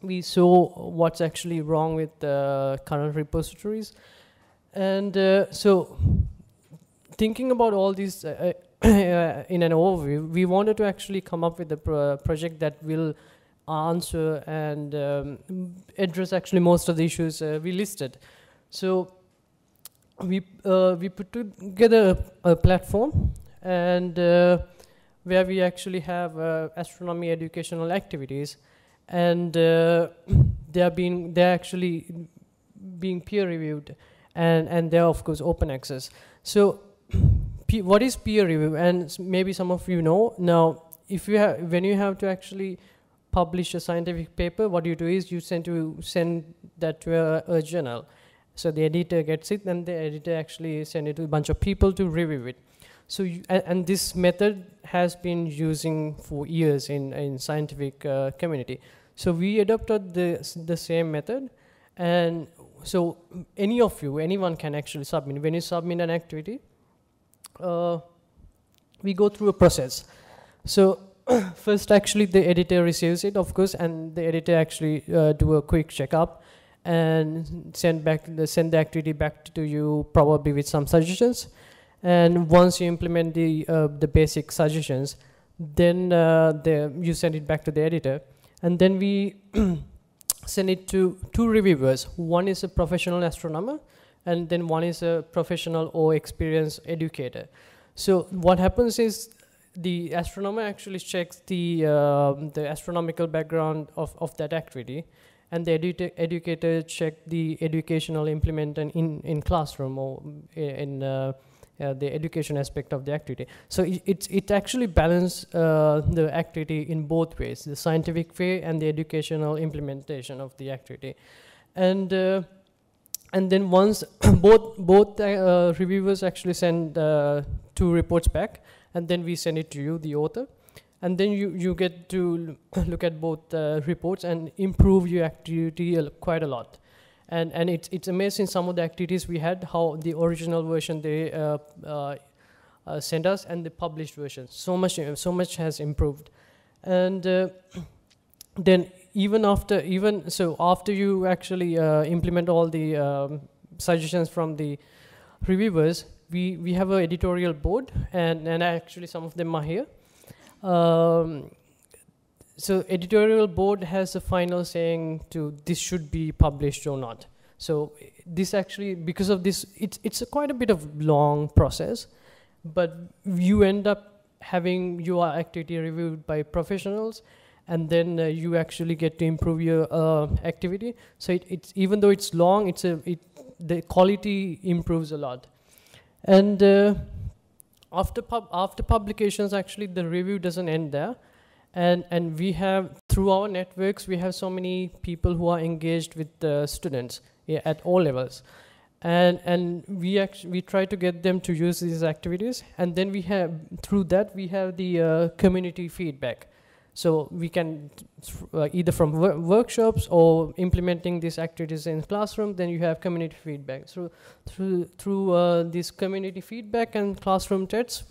we saw what's actually wrong with the current repositories. And so thinking about all these in an overview, we wanted to actually come up with a project that will answer and address actually most of the issues we listed. So we put together a platform, and where we actually have astronomy educational activities, and they're actually being peer reviewed, and they're of course open access. So what is peer review? And maybe some of you know now, when you have to actually publish a scientific paper, what you do is you send that to a journal. So the editor gets it, and the editor actually send it to a bunch of people to review it. So and this method has been using for years in scientific community. So we adopted the same method, and so anyone can actually submit. When you submit an activity, we go through a process. So first, actually, the editor receives it, of course, and the editor actually do a quick checkup and send the activity back to you, probably with some suggestions. And once you implement the basic suggestions, then you send it back to the editor, and then we send it to 2 reviewers. One is a professional astronomer, and then one is a professional or experienced educator. So what happens is the astronomer actually checks the astronomical background of that activity, and the educator check the educational implementation in classroom or in the education aspect of the activity. So it actually balances the activity in both ways, the scientific way and the educational implementation of the activity. And then once both reviewers actually send 2 reports back, and then we send it to you, the author, and then you get to look at both reports and improve your activity quite a lot. And it's amazing, some of the activities we had, how the original version they sent us and the published version, so much has improved. And then after you actually implement all the suggestions from the reviewers, we have an editorial board, and actually some of them are here. So editorial board has a final saying to this should be published or not. So this actually, because of this, it's quite a bit of long process, but you end up having your activity reviewed by professionals, and then you actually get to improve your activity. So it's even though it's long, the quality improves a lot. And after publications, actually the review doesn't end there. And we have, through our networks, we have so many people who are engaged with the students at all levels. And we try to get them to use these activities. And then we have the community feedback. So we can, either from workshops or implementing these activities in classroom, then you have community feedback. So through this community feedback and classroom tests,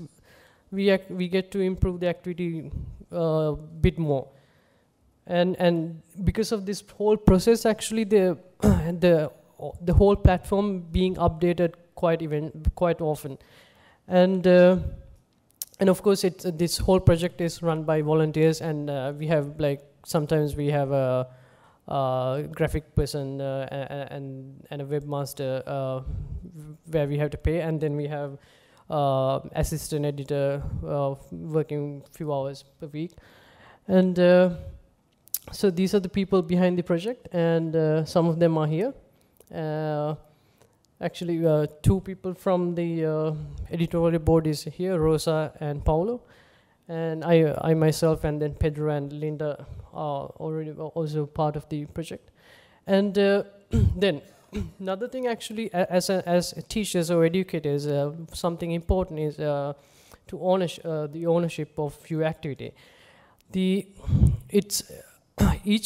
we get to improve the activity a bit more. And because of this whole process, actually the whole platform being updated quite often. And of course, this whole project is run by volunteers, and we have sometimes we have a graphic person and a webmaster where we have to pay, and then we have assistant editor working few hours per week. And so these are the people behind the project, and some of them are here. Actually, 2 people from the editorial board is here, Rosa and Paulo. And I myself, and then Pedro and Linda are already also part of the project. And then another thing, actually, as teachers or educators, something important is the ownership of your activity. Each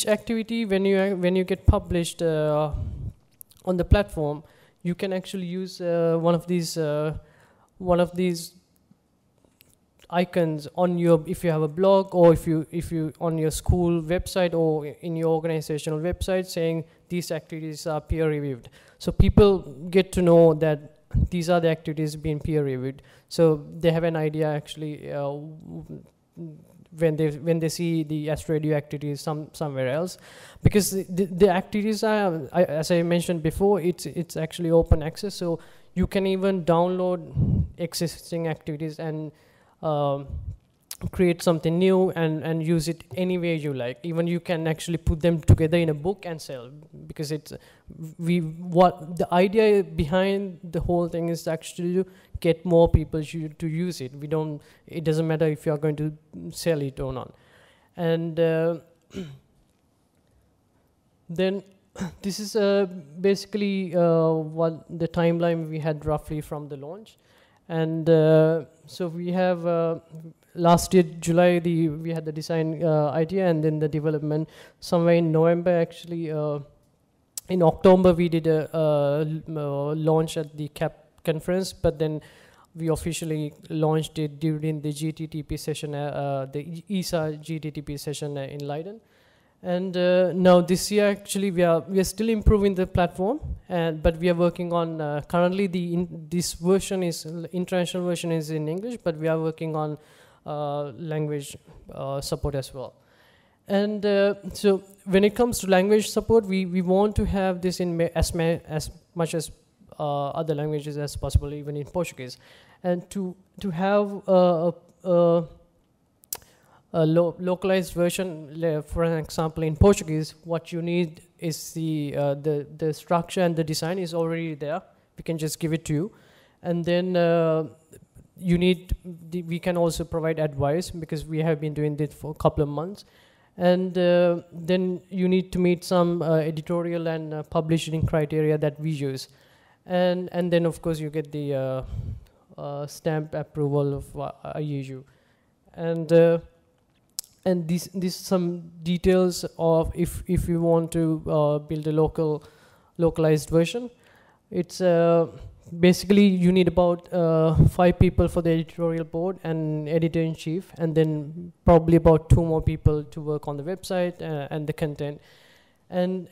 activity, when you get published on the platform, you can actually use one of these icons on your, if you have a blog, or if you on your school website or in your organizational website, saying these activities are peer reviewed. So people get to know that these are the activities being peer reviewed. So they have an idea, actually, when they see the Astro Edu activities somewhere else, because the activities are, as I mentioned before, it's actually open access, so you can even download existing activities and create something new and use it any way you like. Even you can actually put them together in a book and sell, because what the idea behind the whole thing is actually to get more people to use it. It doesn't matter if you are going to sell it or not. And then this is basically what the timeline we had roughly from the launch. And so we have last year, July, we had the design idea, and then the development somewhere in November, actually. In October, we did a launch at the CAP conference, but then we officially launched it during the GTTP session, the ESA GTTP session in Leiden. And now this year, actually, we are still improving the platform, but we are working on currently this version is international version is in English, but we are working on language support as well. And so when it comes to language support, we want to have this in as much as other languages as possible, even in Portuguese, and to have a localized version. For an example, in Portuguese, what you need is the structure and the design is already there. We can just give it to you, and then you need we can also provide advice, because we have been doing this for a couple of months. And then you need to meet some editorial and publishing criteria that we use, and then of course you get the stamp approval of IUU, and these some details of if you want to build a localized version. It's basically you need about 5 people for the editorial board and editor-in-chief, and then probably about 2 more people to work on the website and the content. And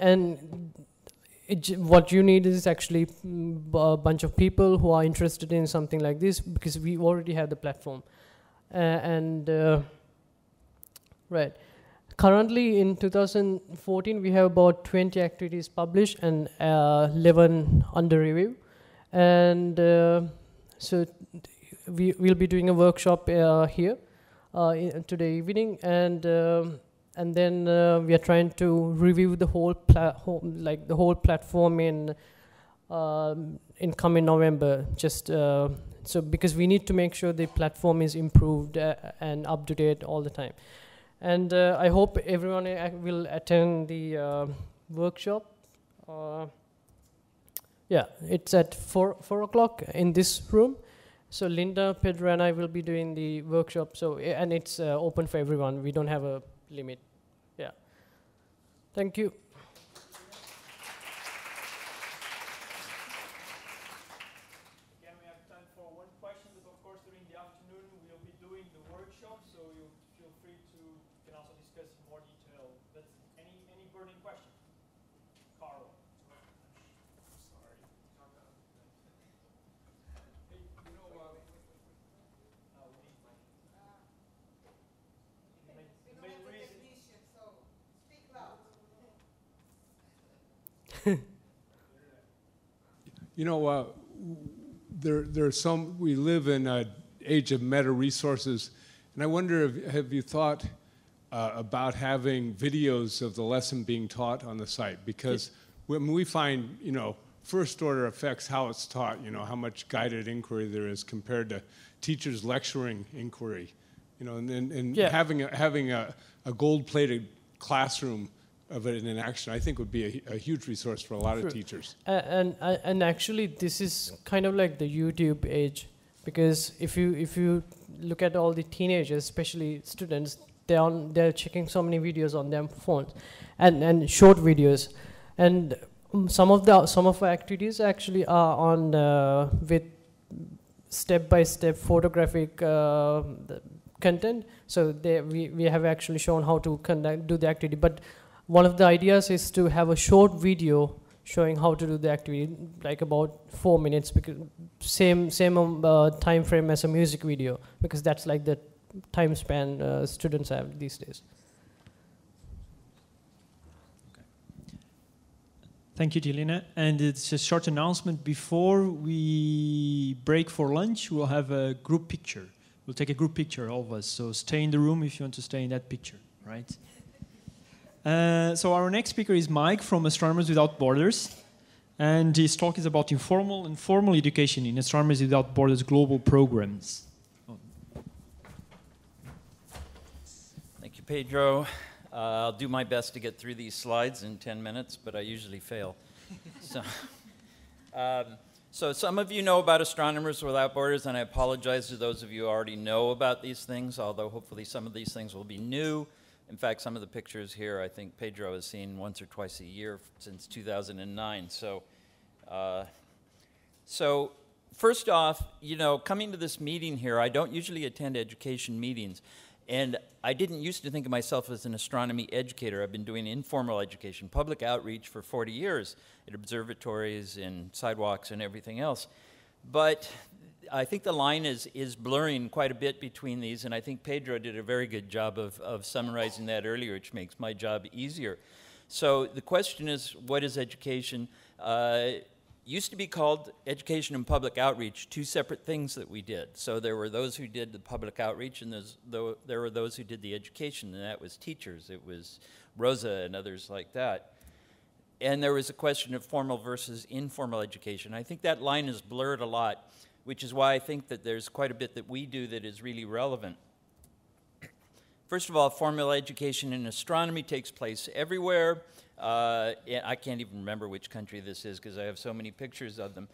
what you need is actually a bunch of people who are interested in something like this, because we already have the platform. Right. Currently in 2014, we have about 20 activities published and 11 under review. And so we'll be doing a workshop here today evening, and then we are trying to review the whole platform in coming November. Just so because we need to make sure the platform is improved and up to date all the time. And I hope everyone will attend the workshop. Yeah, it's at 4 o'clock in this room. So Linda, Pedro, and I will be doing the workshop. So and it's open for everyone. We don't have a limit. Yeah. Thank you. Again, we have time for one question, but of course during the afternoon we'll be doing the workshop. So you feel free to can also discuss in more detail. But any burning question? Carl. You know, there's some, we live in an age of meta resources, and I wonder have you thought about having videos of the lesson being taught on the site? Because when we find, you know, first order effects how it's taught, you know, how much guided inquiry there is compared to teachers lecturing inquiry, you know, and having a gold-plated classroom of it in action, I think would be a huge resource for a lot of teachers. And actually, this is kind of like the YouTube age, because if you look at all the teenagers, especially students, they're checking so many videos on their phones, and short videos, and some of our activities actually are on with step-by-step photographic content. So we have actually shown how to do the activity, but one of the ideas is to have a short video showing how to do the activity, like about 4 minutes, because same time frame as a music video, because that's like the time span students have these days. Thank you, Dilina. And it's a short announcement. Before we break for lunch, we'll have a group picture. We'll take a group picture, all of us. So stay in the room if you want to stay in that picture, right? So our next speaker is Mike from Astronomers Without Borders. And his talk is about informal and formal education in Astronomers Without Borders global programs. Thank you, Pedro. I'll do my best to get through these slides in 10 minutes, but I usually fail. So some of you know about Astronomers Without Borders, and I apologize to those of you who already know about these things, although hopefully some of these things will be new. In fact, some of the pictures here, I think Pedro has seen once or twice a year since 2009. So first off, you know, coming to this meeting here, I don't usually attend education meetings. And I didn't used to think of myself as an astronomy educator. I've been doing informal education, public outreach for 40 years at observatories and sidewalks and everything else. But I think the line is blurring quite a bit between these, and I think Pedro did a very good job of summarizing that earlier, which makes my job easier. So the question is, what is education? Used to be called education and public outreach, two separate things that we did. So there were those who did the public outreach, and there were those who did the education, and that was teachers. It was Rosa and others like that. And there was a question of formal versus informal education. I think that line is blurred a lot, which is why I think that there's quite a bit that we do that is really relevant. First of all, formal education in astronomy takes place everywhere. I can't even remember which country this is because I have so many pictures of them.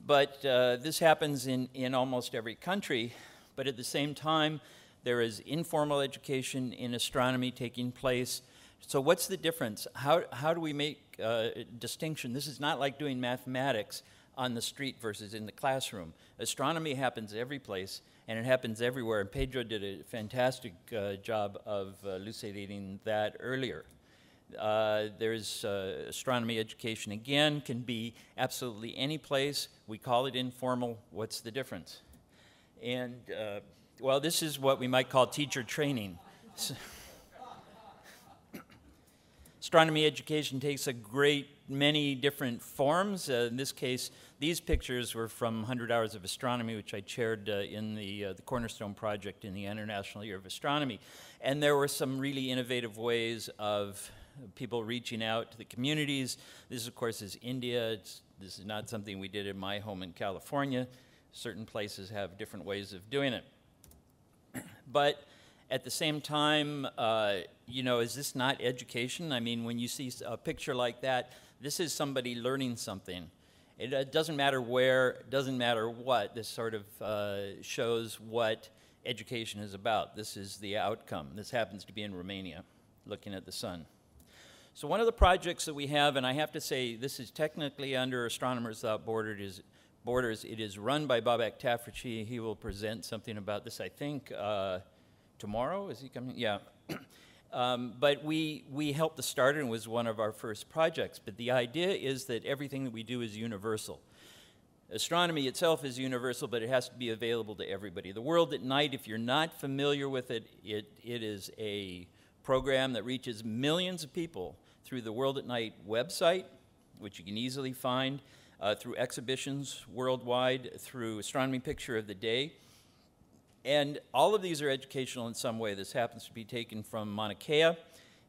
But this happens in almost every country. But at the same time, there is informal education in astronomy taking place. So what's the difference? How do we make a distinction? This is not like doing mathematics on the street versus in the classroom. Astronomy happens every place, and it happens everywhere. And Pedro did a fantastic job of elucidating that earlier. There's astronomy education, again, can be absolutely any place. We call it informal. What's the difference? And, well, this is what we might call teacher training. Astronomy education takes a great many different forms. In this case, these pictures were from 100 Hours of Astronomy, which I chaired in the Cornerstone project in the International Year of Astronomy. And there were some really innovative ways of people reaching out to the communities. This, of course, is India. This is not something we did in my home in California. Certain places have different ways of doing it. But at the same time, you know, is this not education? I mean, when you see a picture like that, this is somebody learning something. It doesn't matter where, it doesn't matter what. This sort of shows what education is about. This is the outcome. This happens to be in Romania, looking at the sun. So one of the projects that we have, and I have to say this is technically under Astronomers Without Borders. It is run by Babak Tafrici. He will present something about this, I think, tomorrow. Is he coming? Yeah. But we helped to start it and was one of our first projects. But the idea is that everything that we do is universal. Astronomy itself is universal, but it has to be available to everybody. The World at Night, if you're not familiar with it, it is a program that reaches millions of people through the World at Night website, which you can easily find, through exhibitions worldwide, through Astronomy Picture of the Day. And all of these are educational in some way. This happens to be taken from Mauna Kea.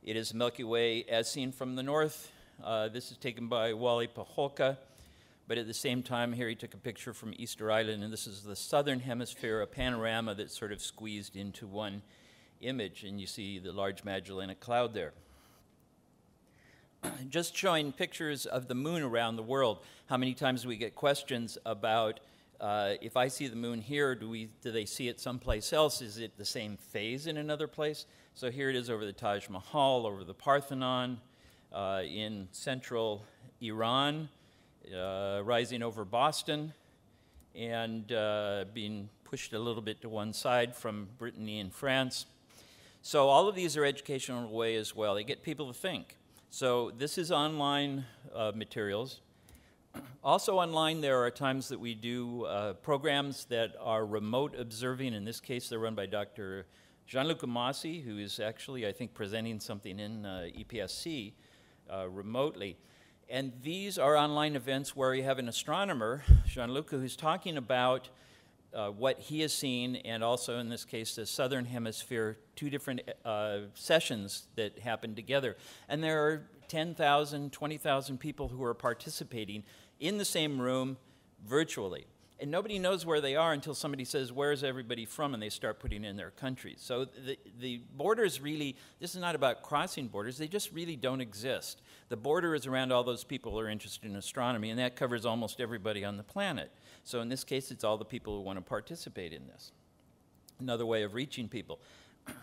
It is the Milky Way as seen from the north. This is taken by Wally Paholka. But at the same time, here he took a picture from Easter Island, and this is the southern hemisphere, a panorama that's sort of squeezed into one image, and you see the Large Magellanic Cloud there. Just showing pictures of the moon around the world. How many times we get questions about if I see the moon here, do they see it someplace else? Is it the same phase in another place? So here it is over the Taj Mahal, over the Parthenon, in central Iran, rising over Boston, and being pushed a little bit to one side from Brittany and France. So all of these are educational in a way as well. They get people to think. So this is online materials. Also online, there are times that we do programs that are remote observing. In this case, they're run by Dr. Gianluca Massi, who is actually, I think, presenting something in EPSC remotely. And these are online events where you have an astronomer, Gianluca, who's talking about what he has seen, and also in this case the southern hemisphere, two different sessions that happen together. And there are 10,000, 20,000 people who are participating in the same room virtually. And nobody knows where they are until somebody says, where's everybody from? And they start putting in their countries. So the borders really, this is not about crossing borders, they just really don't exist. The border is around all those people who are interested in astronomy, and that covers almost everybody on the planet. So in this case, it's all the people who want to participate in this. Another way of reaching people.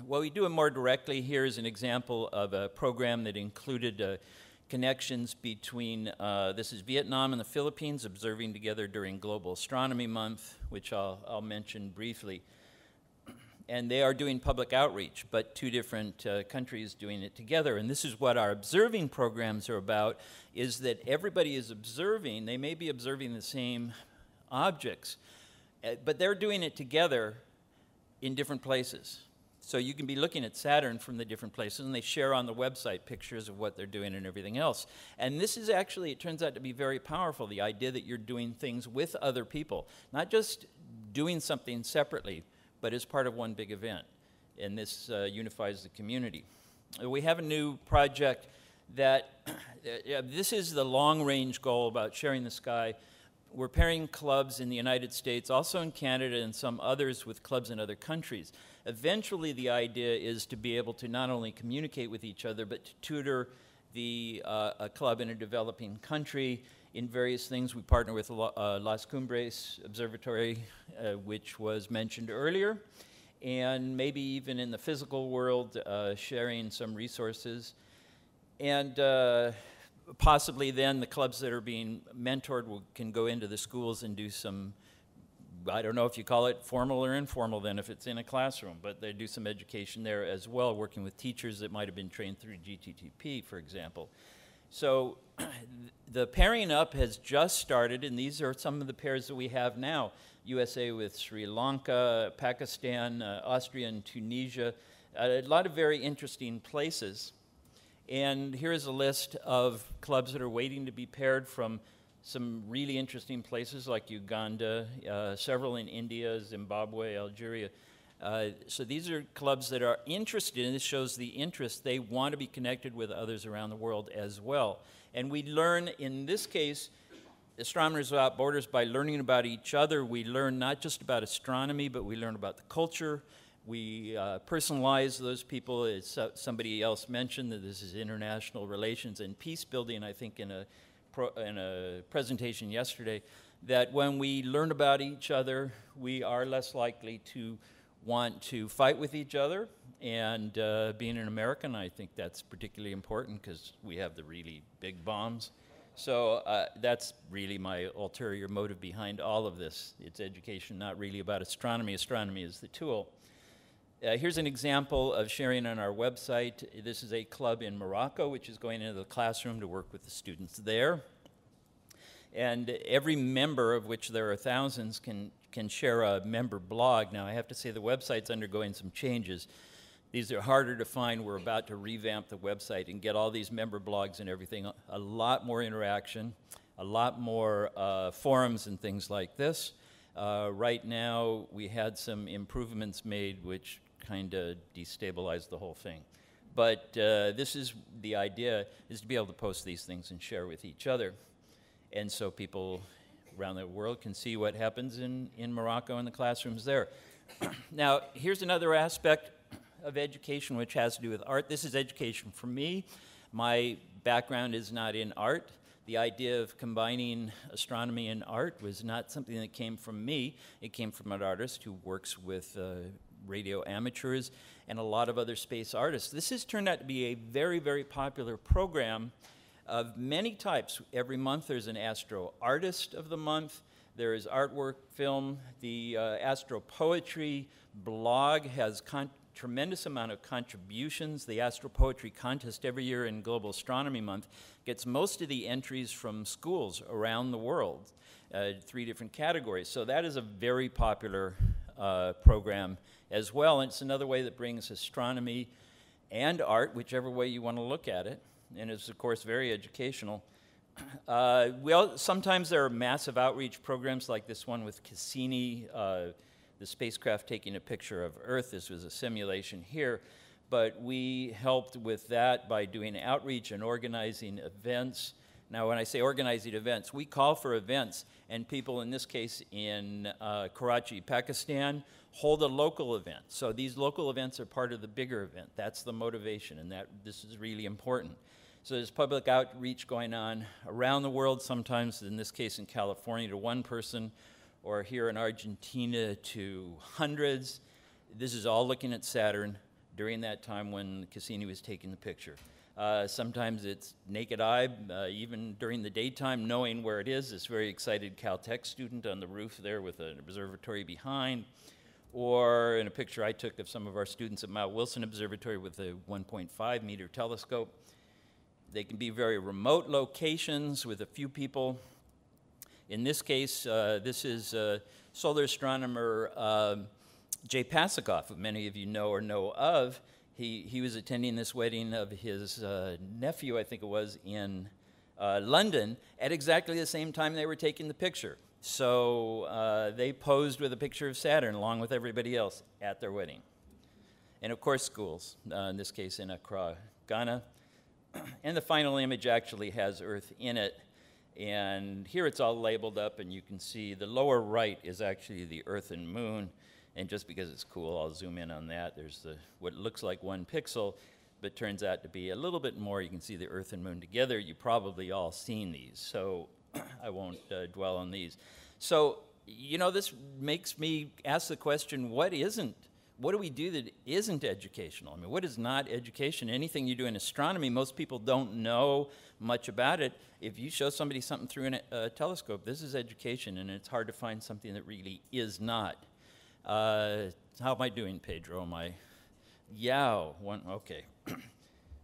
What we do it more directly here is an example of a program that included connections between, this is Vietnam and the Philippines observing together during Global Astronomy Month, which I'll mention briefly. And they are doing public outreach, but two different countries doing it together. And this is what our observing programs are about, is that everybody is observing, they may be observing the same objects, but they're doing it together in different places. So you can be looking at Saturn from the different places, and they share on the website pictures of what they're doing and everything else. And this is actually, it turns out to be very powerful, the idea that you're doing things with other people, not just doing something separately, but as part of one big event. And this unifies the community. We have a new project that, this is the long-range goal about sharing the sky. We're pairing clubs in the United States, also in Canada and some others, with clubs in other countries. Eventually, the idea is to be able to not only communicate with each other, but to tutor a club in a developing country in various things. We partner with Las Cumbres Observatory, which was mentioned earlier, and maybe even in the physical world, sharing some resources. And possibly then the clubs that are being mentored can go into the schools and do some, I don't know if you call it formal or informal then if it's in a classroom, but they do some education there as well, working with teachers that might have been trained through GTTP, for example. So the pairing up has just started, and these are some of the pairs that we have now. USA with Sri Lanka, Pakistan, Austria and Tunisia, a lot of very interesting places. And here's a list of clubs that are waiting to be paired from some really interesting places like Uganda, several in India, Zimbabwe, Algeria. So these are clubs that are interested, and this shows the interest. They want to be connected with others around the world as well. And we learn, in this case, Astronomers Without Borders, by learning about each other, we learn not just about astronomy, but we learn about the culture. We personalize those people. As somebody else mentioned, that this is international relations and peace building, I think in a presentation yesterday, that when we learn about each other, we are less likely to want to fight with each other. And being an American, I think that's particularly important because we have the really big bombs. So that's really my ulterior motive behind all of this. It's education, not really about astronomy. Astronomy is the tool. Here's an example of sharing on our website. This is a club in Morocco, which is going into the classroom to work with the students there. And every member, of which there are thousands, can share a member blog. Now, I have to say the website's undergoing some changes. These are harder to find. We're about to revamp the website and get all these member blogs and everything. A lot more interaction, a lot more forums and things like this. Right now, we had some improvements made which kind of destabilized the whole thing. But this is the idea, is to be able to post these things and share with each other. And so people around the world can see what happens in Morocco and the classrooms there. Now, here's another aspect of education which has to do with art. This is education for me. My background is not in art. The idea of combining astronomy and art was not something that came from me. It came from an artist who works with radio amateurs and a lot of other space artists. This has turned out to be a very, very popular program of many types. Every month there's an Astro Artist of the Month. There is artwork, film. The Astro Poetry blog has tremendous amount of contributions. The Astro Poetry Contest every year in Global Astronomy Month gets most of the entries from schools around the world, 3 different categories. So that is a very popular program as well, and it's another way that brings astronomy and art, whichever way you want to look at it, and it's, of course, very educational. Sometimes there are massive outreach programs like this one with Cassini, the spacecraft taking a picture of Earth. This was a simulation here, but we helped with that by doing outreach and organizing events. Now, when I say organizing events, we call for events, and people, in this case in Karachi, Pakistan, hold a local event. So these local events are part of the bigger event. That's the motivation, and this is really important. So there's public outreach going on around the world, sometimes, in this case in California, to one person, or here in Argentina to hundreds. This is all looking at Saturn during that time when Cassini was taking the picture. Sometimes it's naked eye, even during the daytime, knowing where it is. This very excited Caltech student on the roof there with an observatory behind. Or in a picture I took of some of our students at Mount Wilson Observatory with a 1.5 meter telescope. They can be very remote locations with a few people. In this case, this is solar astronomer Jay Pasakoff, who many of you know or know of. He was attending this wedding of his nephew, I think it was, in London at exactly the same time they were taking the picture. So they posed with a picture of Saturn along with everybody else at their wedding. And of course schools, in this case in Accra, Ghana. And the final image actually has Earth in it. And here it's all labeled up, and you can see the lower right is actually the Earth and Moon. And just because it's cool, I'll zoom in on that. There's what looks like 1 pixel, but turns out to be a little bit more. You can see the Earth and Moon together. You've probably all seen these, so I won't dwell on these. So, you know, this makes me ask the question, what do we do that isn't educational? I mean, what is not education? Anything you do in astronomy, most people don't know much about it. If you show somebody something through a telescope, this is education, and it's hard to find something that really is not. How am I doing, Pedro? Am I? Yeah, okay.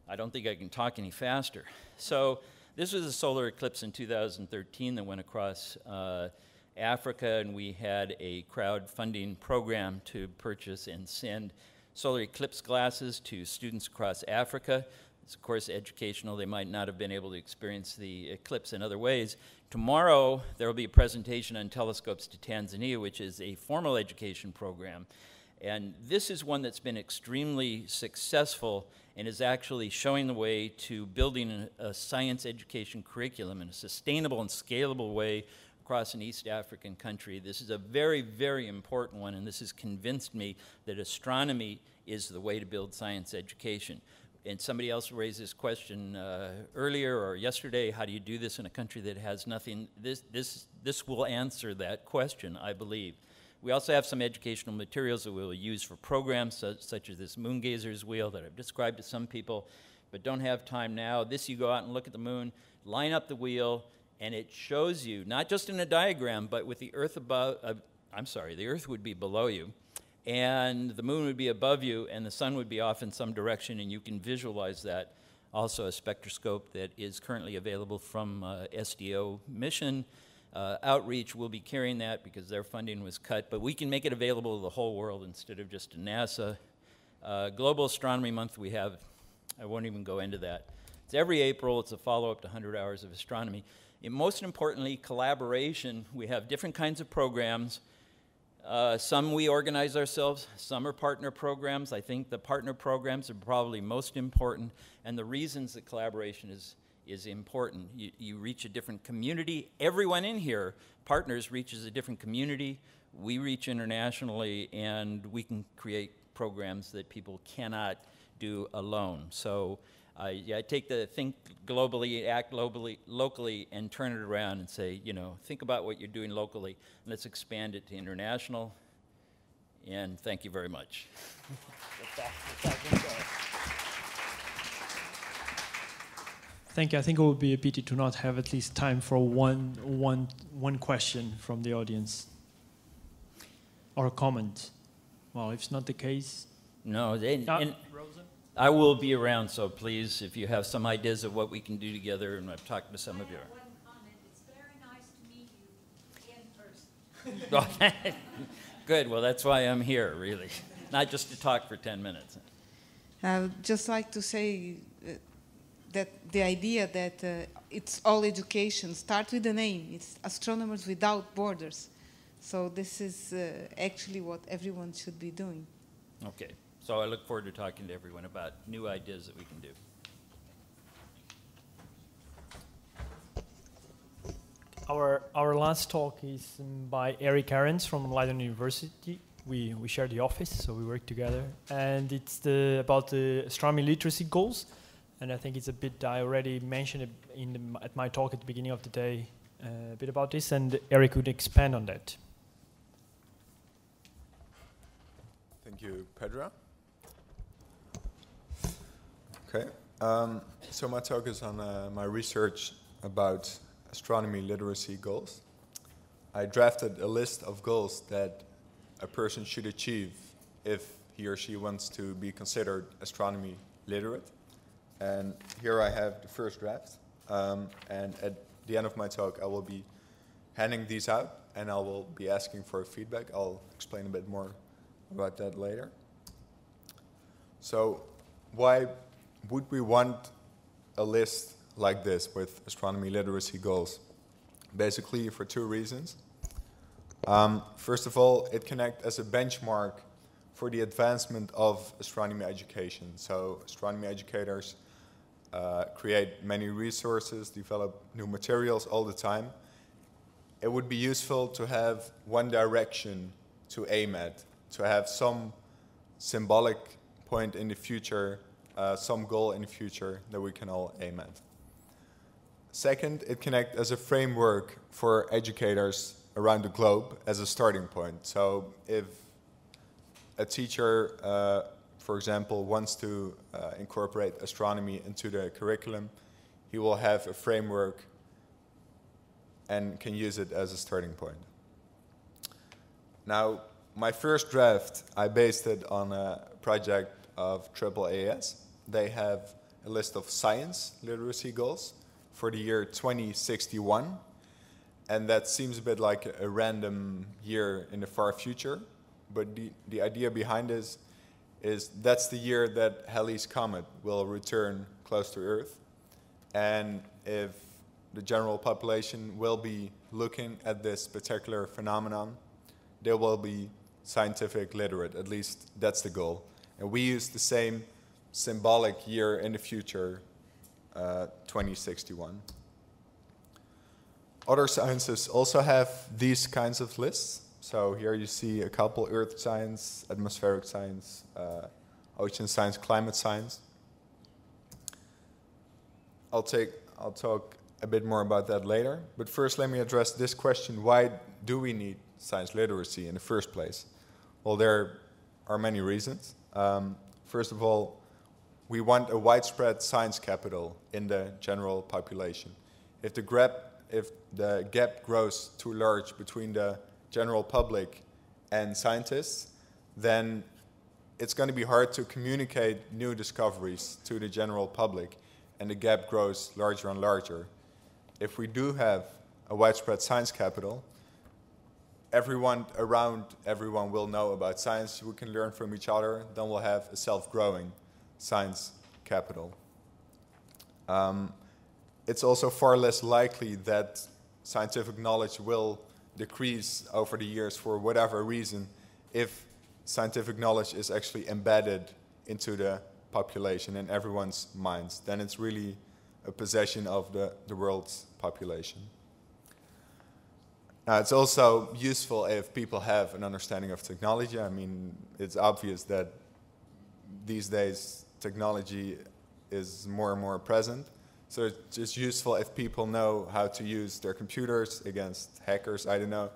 I don't think I can talk any faster. So this was a solar eclipse in 2013 that went across Africa, and we had a crowdfunding program to purchase and send solar eclipse glasses to students across Africa. It's, of course, educational. They might not have been able to experience the eclipse in other ways. Tomorrow, there will be a presentation on telescopes to Tanzania, which is a formal education program. And this is one that's been extremely successful and is actually showing the way to building a science education curriculum in a sustainable and scalable way across an East African country. This is a very, very important one, and this has convinced me that astronomy is the way to build science education. And somebody else raised this question earlier or yesterday, how do you do this in a country that has nothing? This will answer that question, I believe. We also have some educational materials that we'll use for programs such as this moon gazer's wheel that I've described to some people, but don't have time now. This, you go out and look at the moon, line up the wheel, and it shows you, not just in a diagram, but with the Earth above, the Earth would be below you, and the moon would be above you, and the sun would be off in some direction, and you can visualize that. Also a spectroscope that is currently available from SDO mission. Outreach will be carrying that because their funding was cut, but we can make it available to the whole world instead of just to NASA. Global Astronomy Month we have, I won't even go into that. It's every April, it's a follow-up to 100 Hours of Astronomy. And most importantly, collaboration. We have different kinds of programs. Some we organize ourselves, some are partner programs. I think the partner programs are probably most important, and the reasons that collaboration is important. You reach a different community. Everyone in here, partners, reaches a different community. We reach internationally, and we can create programs that people cannot do alone. So I take the think globally, act locally, and turn it around and say, you know, think about what you're doing locally, and let's expand it to international. And thank you very much. Thank you. I think it would be a pity to not have at least time for one question from the audience or a comment. Well, if it's not the case, no. Rosa? I will be around, so please, if you have some ideas of what we can do together, and I've talked to some of you. I have one comment. It's very nice to meet you in person. Good. Well, that's why I'm here, really, not just to talk for 10 minutes. I would just like to say that the idea that it's all education starts with the name. It's Astronomers Without Borders. So this is actually what everyone should be doing. Okay. So I look forward to talking to everyone about new ideas that we can do. Our last talk is by Eric Ahrens from Leiden University. We share the office, so we work together. And it's about the astronomy literacy goals. And I think it's a bit, I already mentioned it at my talk at the beginning of the day, a bit about this, and Eric would expand on that. Thank you, Pedra. Okay, so my talk is on my research about astronomy literacy goals. I drafted a list of goals that a person should achieve if he or she wants to be considered astronomy literate. And here I have the first draft. And at the end of my talk, I will be handing these out, and I will be asking for feedback. I'll explain a bit more about that later. So why would we want a list like this with astronomy literacy goals? Basically for two reasons. First of all, it can act as a benchmark for the advancement of astronomy education. So astronomy educators create many resources, develop new materials all the time. It would be useful to have one direction to aim at, to have some symbolic point in the future, some goal in the future that we can all aim at. Second, it can act as a framework for educators around the globe as a starting point. So if a teacher, for example, wants to incorporate astronomy into the curriculum, he will have a framework and can use it as a starting point. Now, my first draft, I based it on a project of AAAS. They have a list of science literacy goals for the year 2061. And that seems a bit like a random year in the far future. But the idea behind this is that's the year that Halley's Comet will return close to Earth. And if the general population will be looking at this particular phenomenon, they will be scientific literate. At least that's the goal. And we use the same symbolic year in the future, 2061. Other sciences also have these kinds of lists. So here you see a couple: earth science, atmospheric science, ocean science, climate science. I'll talk a bit more about that later. But first let me address this question: why do we need science literacy in the first place? Well, there are many reasons. First of all, we want a widespread science capital in the general population. If the gap grows too large between the general public and scientists, then it's going to be hard to communicate new discoveries to the general public, and the gap grows larger and larger. If we do have a widespread science capital, everyone will know about science. We can learn from each other. Then we'll have a self-growing science capital. It's also far less likely that scientific knowledge will decrease over the years for whatever reason if scientific knowledge is actually embedded into the population in everyone's minds. Then it's really a possession of the world's population. Now, it's also useful if people have an understanding of technology. I mean, it's obvious that these days technology is more and more present. So it's just useful if people know how to use their computers against hackers, I don't know,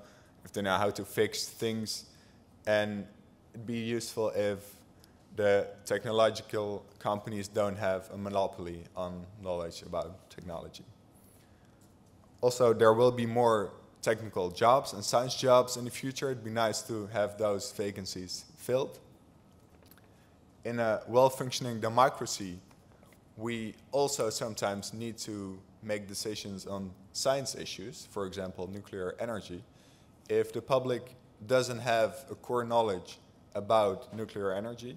if they know how to fix things. And it'd be useful if the technological companies don't have a monopoly on knowledge about technology. Also, there will be more technical jobs and science jobs in the future. It'd be nice to have those vacancies filled. In a well-functioning democracy, we also sometimes need to make decisions on science issues, for example, nuclear energy. If the public doesn't have a core knowledge about nuclear energy,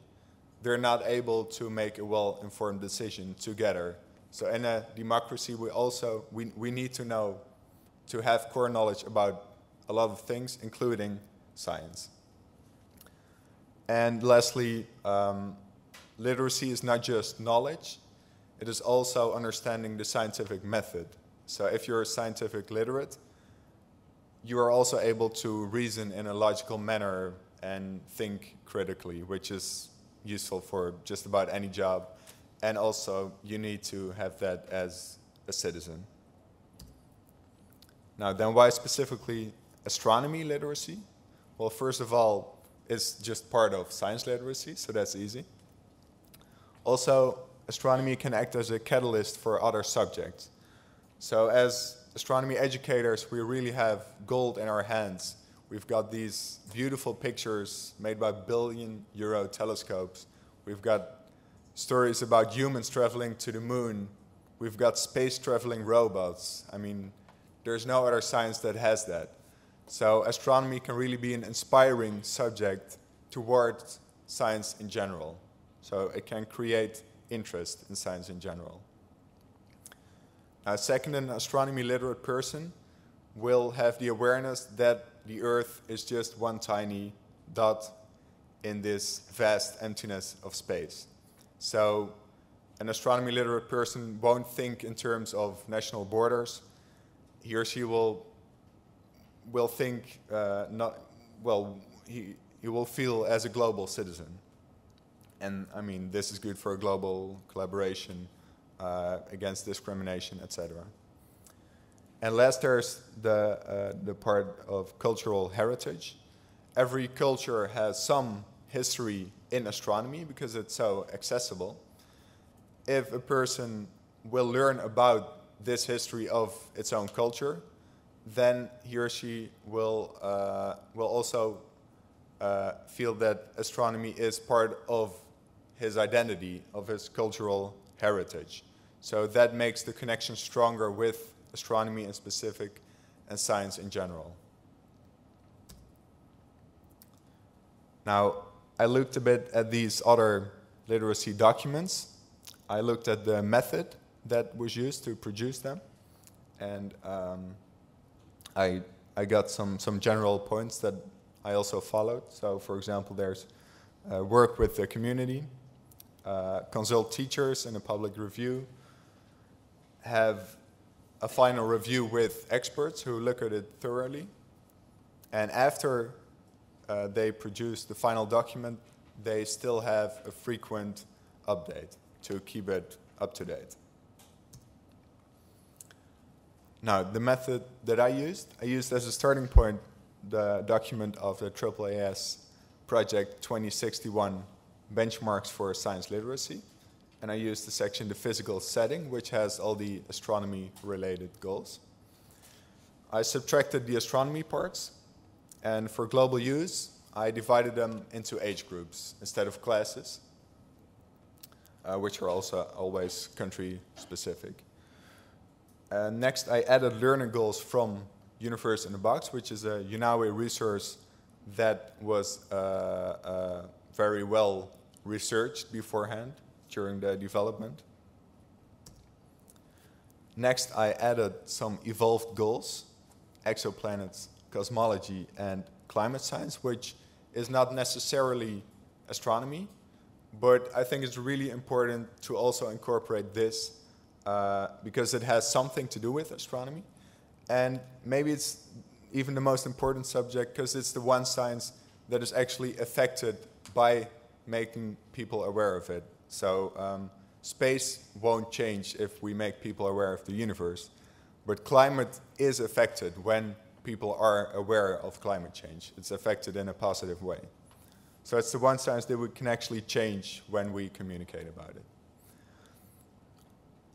they're not able to make a well-informed decision together. So in a democracy, we need to know, to have core knowledge about a lot of things, including science. And lastly, literacy is not just knowledge, it is also understanding the scientific method. So if you're scientific literate, you are also able to reason in a logical manner and think critically, which is useful for just about any job. And also, you need to have that as a citizen. Now, then why specifically astronomy literacy? Well, first of all, it's just part of science literacy, so that's easy. Also, astronomy can act as a catalyst for other subjects. So as astronomy educators, we really have gold in our hands. We've got these beautiful pictures made by billion-euro telescopes. We've got stories about humans traveling to the moon. We've got space-traveling robots. I mean, there's no other science that has that. So astronomy can really be an inspiring subject towards science in general. So it can create interest in science in general. Now, second, an astronomy literate person will have the awareness that the Earth is just one tiny dot in this vast emptiness of space. So an astronomy literate person won't think in terms of national borders. He or she will think he will feel as a global citizen. And I mean, this is good for global collaboration against discrimination, etc. And last, there's the part of cultural heritage. Every culture has some history in astronomy because it's so accessible. If a person will learn about this history of its own culture, then he or she will also feel that astronomy is part of his identity, of his cultural heritage. So that makes the connection stronger with astronomy in specific and science in general. Now, I looked a bit at these other literacy documents. I looked at the method that was used to produce them, and I got some general points that I also followed. So, for example, there's work with the community, consult teachers in a public review, have a final review with experts who look at it thoroughly, and after they produce the final document, they still have a frequent update to keep it up to date. Now, the method that I used as a starting point the document of the AAAS project 2061 benchmarks for science literacy. And I used the section, the physical setting, which has all the astronomy-related goals. I subtracted the astronomy parts, and for global use, I divided them into age groups instead of classes, which are also always country-specific. Next, I added learner goals from Universe in a Box, which is a UNAWE resource that was very well researched beforehand during the development. Next, I added some evolved goals, exoplanets, cosmology, and climate science, which is not necessarily astronomy, but I think it's really important to also incorporate this because it has something to do with astronomy. And maybe it's even the most important subject because it's the one science that is actually affected by making people aware of it. So space won't change if we make people aware of the universe, but climate is affected when people are aware of climate change. It's affected in a positive way. So it's the one science that we can actually change when we communicate about it.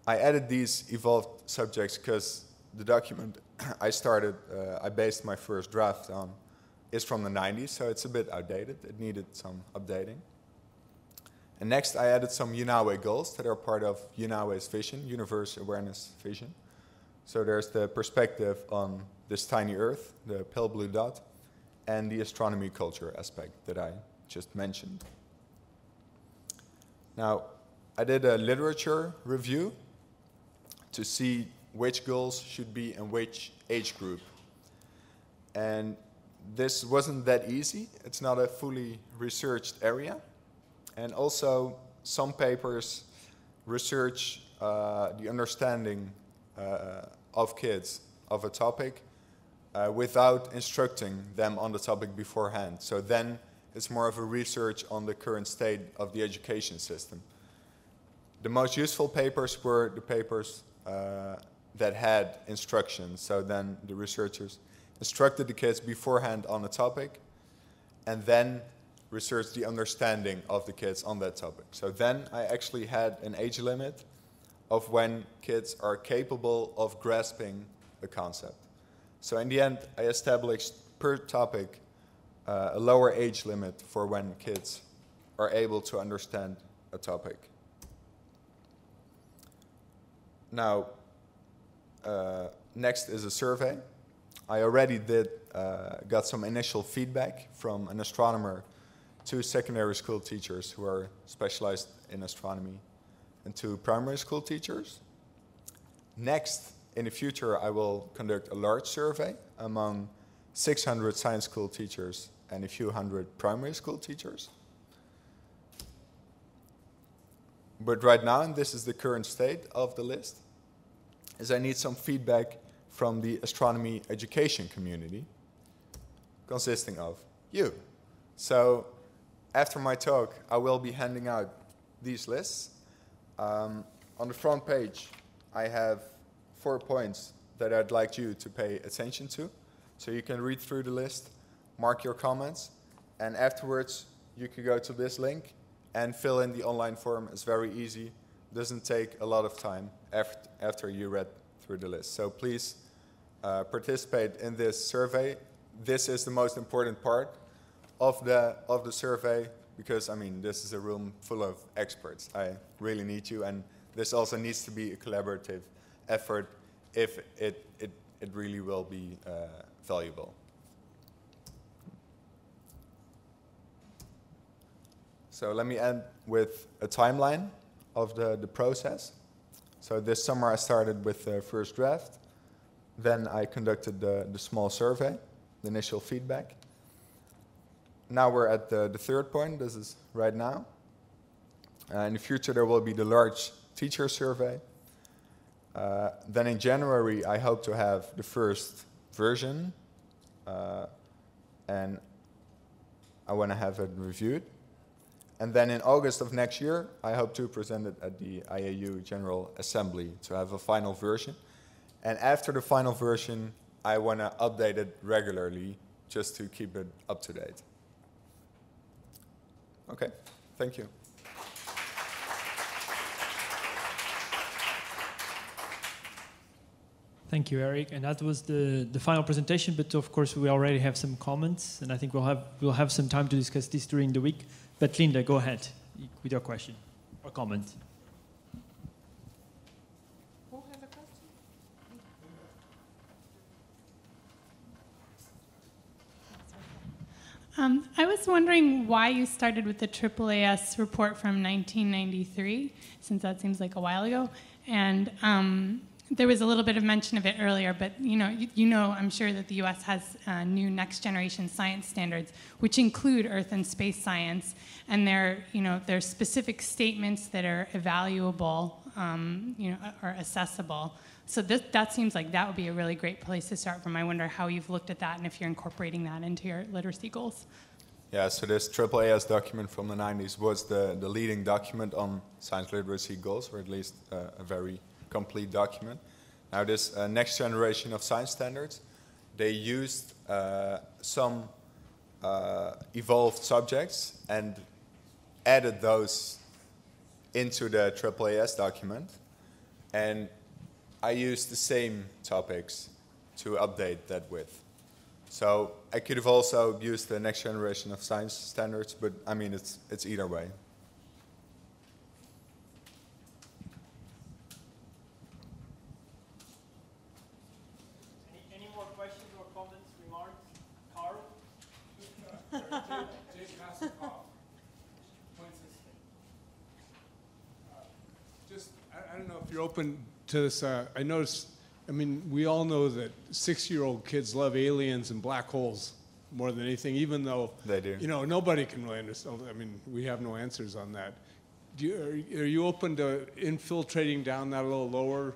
I added these evolved subjects because the document I based my first draft on is from the 90s, so it's a bit outdated. It needed some updating. And next, I added some UNAWE goals that are part of UNAWE's vision, Universe Awareness Vision. So there's the perspective on this tiny Earth, the pale blue dot, and the astronomy culture aspect that I just mentioned. Now, I did a literature review to see which goals should be in which age group. And this wasn't that easy. It's not a fully researched area. And also, some papers research the understanding of kids of a topic without instructing them on the topic beforehand. So then it's more of a research on the current state of the education system. The most useful papers were the papers that had instructions. So then the researchers instructed the kids beforehand on the topic and then researched the understanding of the kids on that topic. So then I actually had an age limit of when kids are capable of grasping a concept. So in the end, I established per topic a lower age limit for when kids are able to understand a topic. Now, next is a survey. I already got some initial feedback from an astronomer, 2 secondary school teachers who are specialized in astronomy, and 2 primary school teachers. Next, in the future, I will conduct a large survey among 600 science school teachers and a few hundred primary school teachers. But right now, and this is the current state of the list, is I need some feedback from the astronomy education community, consisting of you. So after my talk, I will be handing out these lists. On the front page, I have 4 points that I'd like you to pay attention to. So you can read through the list, mark your comments, and afterwards you can go to this link and fill in the online form. It's very easy. Doesn't take a lot of time after you read through the list. So please participate in this survey. This is the most important part of the survey because, I mean, this is a room full of experts. I really need you, and this also needs to be a collaborative effort if it really will be valuable. So let me end with a timeline of the process. So this summer I started with the first draft. Then I conducted the small survey, the initial feedback. Now we're at the third point. This is right now. In the future there will be the large teacher survey. Then in January I hope to have the first version. And I want to have it reviewed. And then in August of next year, I hope to present it at the IAU General Assembly to have a final version. And after the final version, I want to update it regularly just to keep it up to date. Okay, thank you. Thank you, Eric. And that was the final presentation, but of course we already have some comments, and I think we'll have some time to discuss this during the week. But Linda, go ahead with your question or comment. Who has a question? I was wondering why you started with the AAAS report from 1993, since that seems like a while ago. And there was a little bit of mention of it earlier, but you know, I'm sure that the U.S. has new next-generation science standards, which include Earth and space science, and they're specific statements that are evaluable, or accessible. So that seems like that would be a really great place to start from. I wonder how you've looked at that and if you're incorporating that into your literacy goals. Yeah, so this AAAS document from the 90s was the leading document on science literacy goals, or at least a very complete document. Now this next generation of science standards, they used some evolved subjects and added those into the AAAS document. And I used the same topics to update that with. So I could have also used the next generation of science standards, but I mean, it's either way. Any more questions or comments, remarks? Carl? I don't know if you're open to this. I noticed, I mean, we all know that 6-year-old kids love aliens and black holes more than anything, even though, they do. Nobody can really understand. I mean, we have no answers on that. Are you open to infiltrating down that a little lower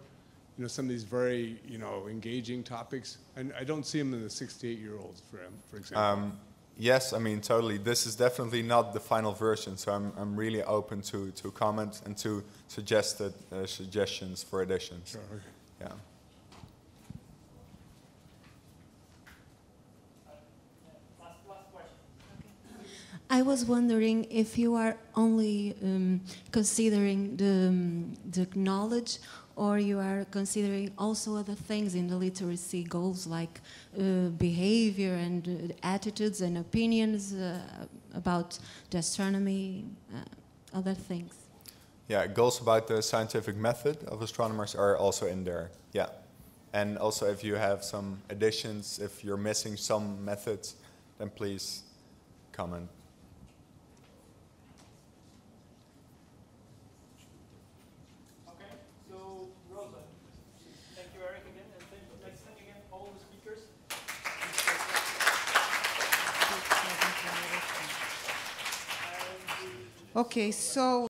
you know, some of these very, you know, engaging topics? And I don't see them in the 68-year-olds, for example. Yes, I mean, totally. This is definitely not the final version, so I'm really open to comment and to suggestions for additions. Sure, okay. Yeah. I was wondering if you are only considering the knowledge, or you are considering also other things in the literacy goals, like behavior and attitudes and opinions about the astronomy, other things. Yeah, goals about the scientific method of astronomers are also in there. Yeah. And also if you have some additions, if you're missing some methods, then please comment. Okay, so